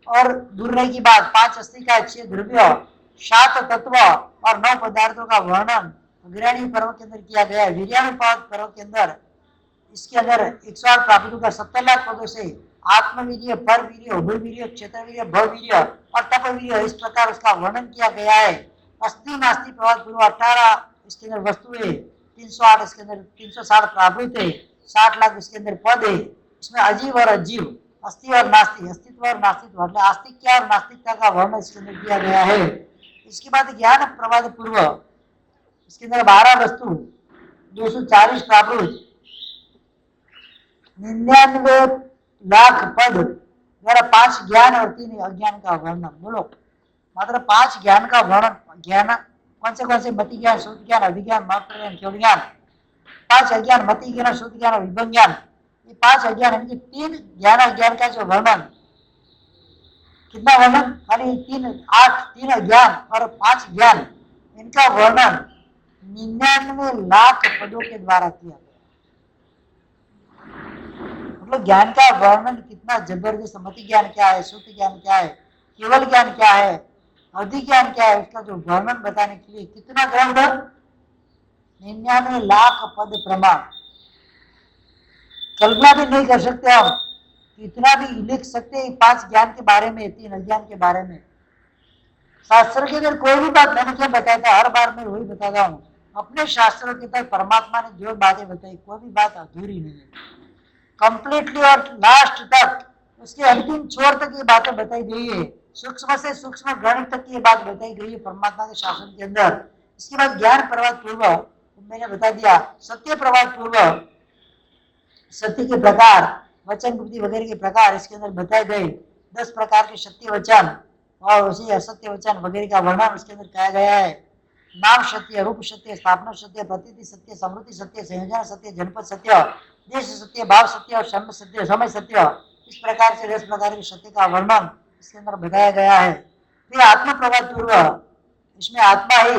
और दूर की बात 5 अस्थि का 6 द्रव्य 7 तत्व और 9 पदार्थों का वर्णन अग्रहणीय पर्व के अंदर किया गया है। वीर्यानुपात पर्व के अंदर इसके अंदर 108 प्राकृतों का 70 लाख पदों से आत्मवीर्य, परवीर्य, उभयवीर्य, क्षेत्रवीर्य, भववीर्य और तपवीर्य इस प्रकार उसका वर्णन किया गया है। अस्थि नास्ति प्रवाद पूर्व 18 इसके अंदर वस्तुएं, 308 इसके अंदर 360 प्राकृत है, 60 लाख इसके अंदर पद है। इसमें अजीव और अजीव, अस्थि और नास्ति, अस्तित्व और नास्तित्व, आस्तिक्य और नास्तिकता का वर्णन इसके अंदर किया गया है। इसके बाद ज्ञान प्रवाद पूर्व इसके अंदर 12 वस्तु, 240 प्राकृत, 99 लाख पद द्वारा 5 ज्ञान और 3 अज्ञान का वर्णन। बोलो, मात्र 5 ज्ञान का वर्णन। ज्ञान कौन से? मति ज्ञान, शुद्ध ज्ञान, अभिज्ञान, मात्र ज्ञान, केवल ज्ञान। 5 अज्ञान, मति ज्ञान, शुद्ध ज्ञान और विभंग ज्ञान। ये 5 अज्ञान, इनके 3 ज्ञान अज्ञान का जो वर्णन, कितना वर्णन? खाली 3 अज्ञान और 5 ज्ञान, इनका वर्णन 99 लाख पदों के द्वारा किया गया। मतलब ज्ञान का वर्णन कितना जबरदस्त। मति ज्ञान क्या है, शुद्ध ज्ञान क्या है, केवल ज्ञान क्या है, अवधि ज्ञान क्या है, उसका जो वर्णन बताने के लिए कितना ग्रंथ? 99 लाख पद प्रमाण। कल्पना भी नहीं कर सकते हम, इतना भी लिख सकते हैं 5 ज्ञान के बारे में, 3 अज्ञान के बारे में। शास्त्र के अंदर कोई भी बात मैंने क्या बताया था, हर बार मैं वही बताता हूँ। अपने शास्त्रों के तक परमात्मा ने जो बातें बताई, कोई भी बात अधूरी नहीं है। कंप्लीटली और लास्ट तक, उसके अंतिम छोर तक ये बातें बताई गई है। सूक्ष्म से सूक्ष्म गणित तक ये बात बताई गई है परमात्मा के शासन के अंदर। इसके बाद ज्ञान प्रवाद पूर्व मैंने बता दिया। सत्य प्रवाद पूर्व सत्य के प्रकार, वचन, बुद्धि वगैरह के प्रकार इसके अंदर बताए गए। 10 प्रकार के सत्य वचन और उसी असत्य वचन वगैरह का वर्णन उसके अंदर किया गया है। नाम सत्य, रूप सत्य, स्थापना सत्य, प्रतीति सत्य, समृद्धि सत्य, संयोजन सत्य, जनपद सत्य, देश सत्य, भाव सत्य और समय सत्य, समय सत्य, इस प्रकार से 10 प्रकार के सत्य का वर्णन इसके अंदर बताया गया है। फिर आत्म प्रवाद पूर्व, इसमें आत्मा ही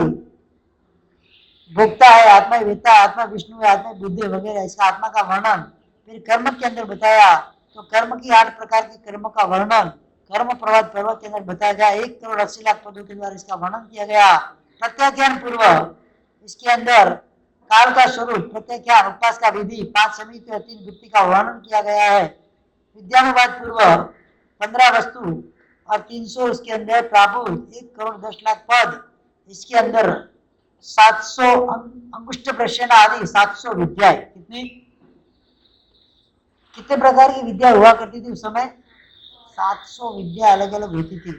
भोक्ता है, आत्मा ही वेता, आत्मा विष्णु है, आत्मा बुद्धि वगैरह, इसका आत्मा का वर्णन। फिर कर्म के अंदर बताया, तो कर्म की 8 प्रकार के कर्म का वर्णन कर्म प्रवाद पर्व के अंदर बताया गया। 1 करोड़ 80 लाख पदों के द्वारा इसका वर्णन किया गया। प्रत्याख्यान पूर्व इसके अंदर काल का स्वरूप, प्रत्याख्यान, उपवास का विधि, 5 समिति और 3 वृत्ति का वर्णन किया गया है। विद्यानुवाद पूर्व 15 वस्तु और 300 इसके अंदर प्राभुत, 1 करोड़ 10 लाख पद, इसके अंदर 700 अंगुष्ठ प्रश्न आदि 700 विद्याएं। कितने प्रकार की विद्या हुआ करती थी उस समय? 700 विद्या अलग अलग होती थी।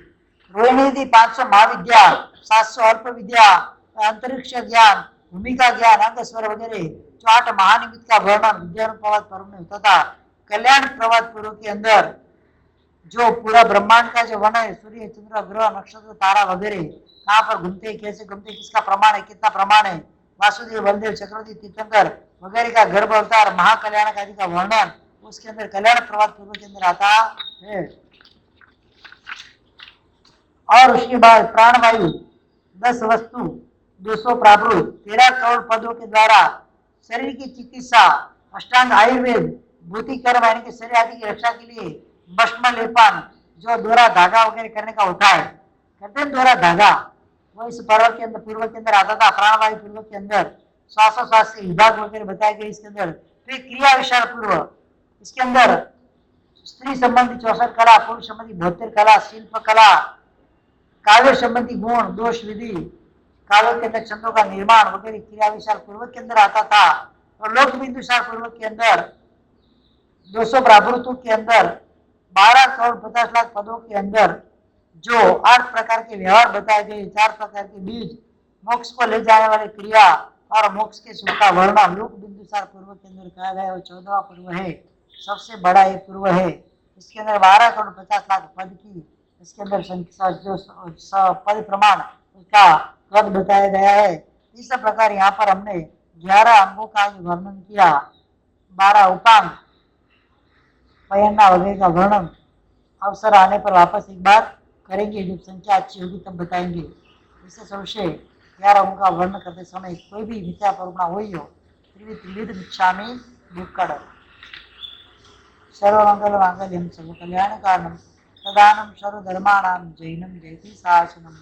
रोहिणी थी 500 महाविद्या, 700 अल्प विद्या, अंतरिक्ष ज्ञान, भूमिका ज्ञान, अंग स्वर वगैरह, जो 8 महानिमित्त का वर्णन विद्यानुप्रवाद पर्व में होता था। कल्याण प्रवाद पर्व के अंदर जो पूरा ब्रह्मांड का जो वर्णन है, सूर्य, चंद्र, ग्रह, नक्षत्र, तारा वगैरह कहाँ पर घूमते, कैसे घूमते, किसका प्रमाण है, कितना प्रमाण है, वासुदेव, बलदेव, चक्रवर्ती, तीर्थंकर वगैरह का गर्भ अवतार, महाकल्याण आदि का वर्णन उसके अंदर कल्याण प्रवाद पूर्व के अंदर आता है। और उसके बाद प्राणवायु, 10 वस्तु, 200 प्राकृत, 13 करोड़ पदों के द्वारा शरीर की चिकित्सा, अष्टांग आयुर्वेद, भूति कर्म यानी कि शरीर आदि की रक्षा के लिए भस्म लेपन, जो दोहरा धागा वगैरह करने का होता है, कहते हैं दोहरा धागा, वो इस पर्व के अंदर पूर्व के अंदर आता था। प्राणवायु पूर्व के अंदर श्वासोश्वास के विभाग वगैरह बताए गए इसके अंदर। फिर क्रिया विशाल पूर्व, इसके अंदर स्त्री संबंधी 64 कला, पुरुष संबंधी 72 कला, शिल्प कला, काव्य संबंधी गुण, दोष विधि, काव्य के अंदर छंदों का निर्माण वगैरह क्रिया विशाल पूर्वक के अंदर आता था, और लोक बिंदुसार पूर्वक के अंदर 200 प्रावृत्तों के अंदर 12 करोड़ 50 लाख पदों के अंदर जो 8 प्रकार के व्यवहार बताए गए, 4 प्रकार के बीज, मोक्ष को ले जाने वाली क्रिया और मोक्ष के सुख का वर्णन लोक बिंदुसार पूर्व के अंदर कहा गया। वो 14वां पूर्व है, सबसे बड़ा ये पूर्व है। इसके अंदर 12 करोड़ 50 लाख पद की, इसके अंदर संख्या जो पद प्रमाण उसका पद बताया गया है। इस प्रकार यहाँ पर हमने 11 अंगों का वर्णन किया, 12 उपांग, पयन्ना वगैरह का वर्णन अवसर आने पर वापस एक बार करेंगे, जब संख्या अच्छी होगी तब बताएंगे। विशेष रूप से 11 अंगों का वर्णन करते समय कोई भी मिथ्या करुणा हुई हो, त्रिविध मिच्छामि दुक्कड़। सर्वमंगल मांगल्यं सर्व कल्याण कारणं तदानं सर्वधर्माणां जैनं जयति शासनम्।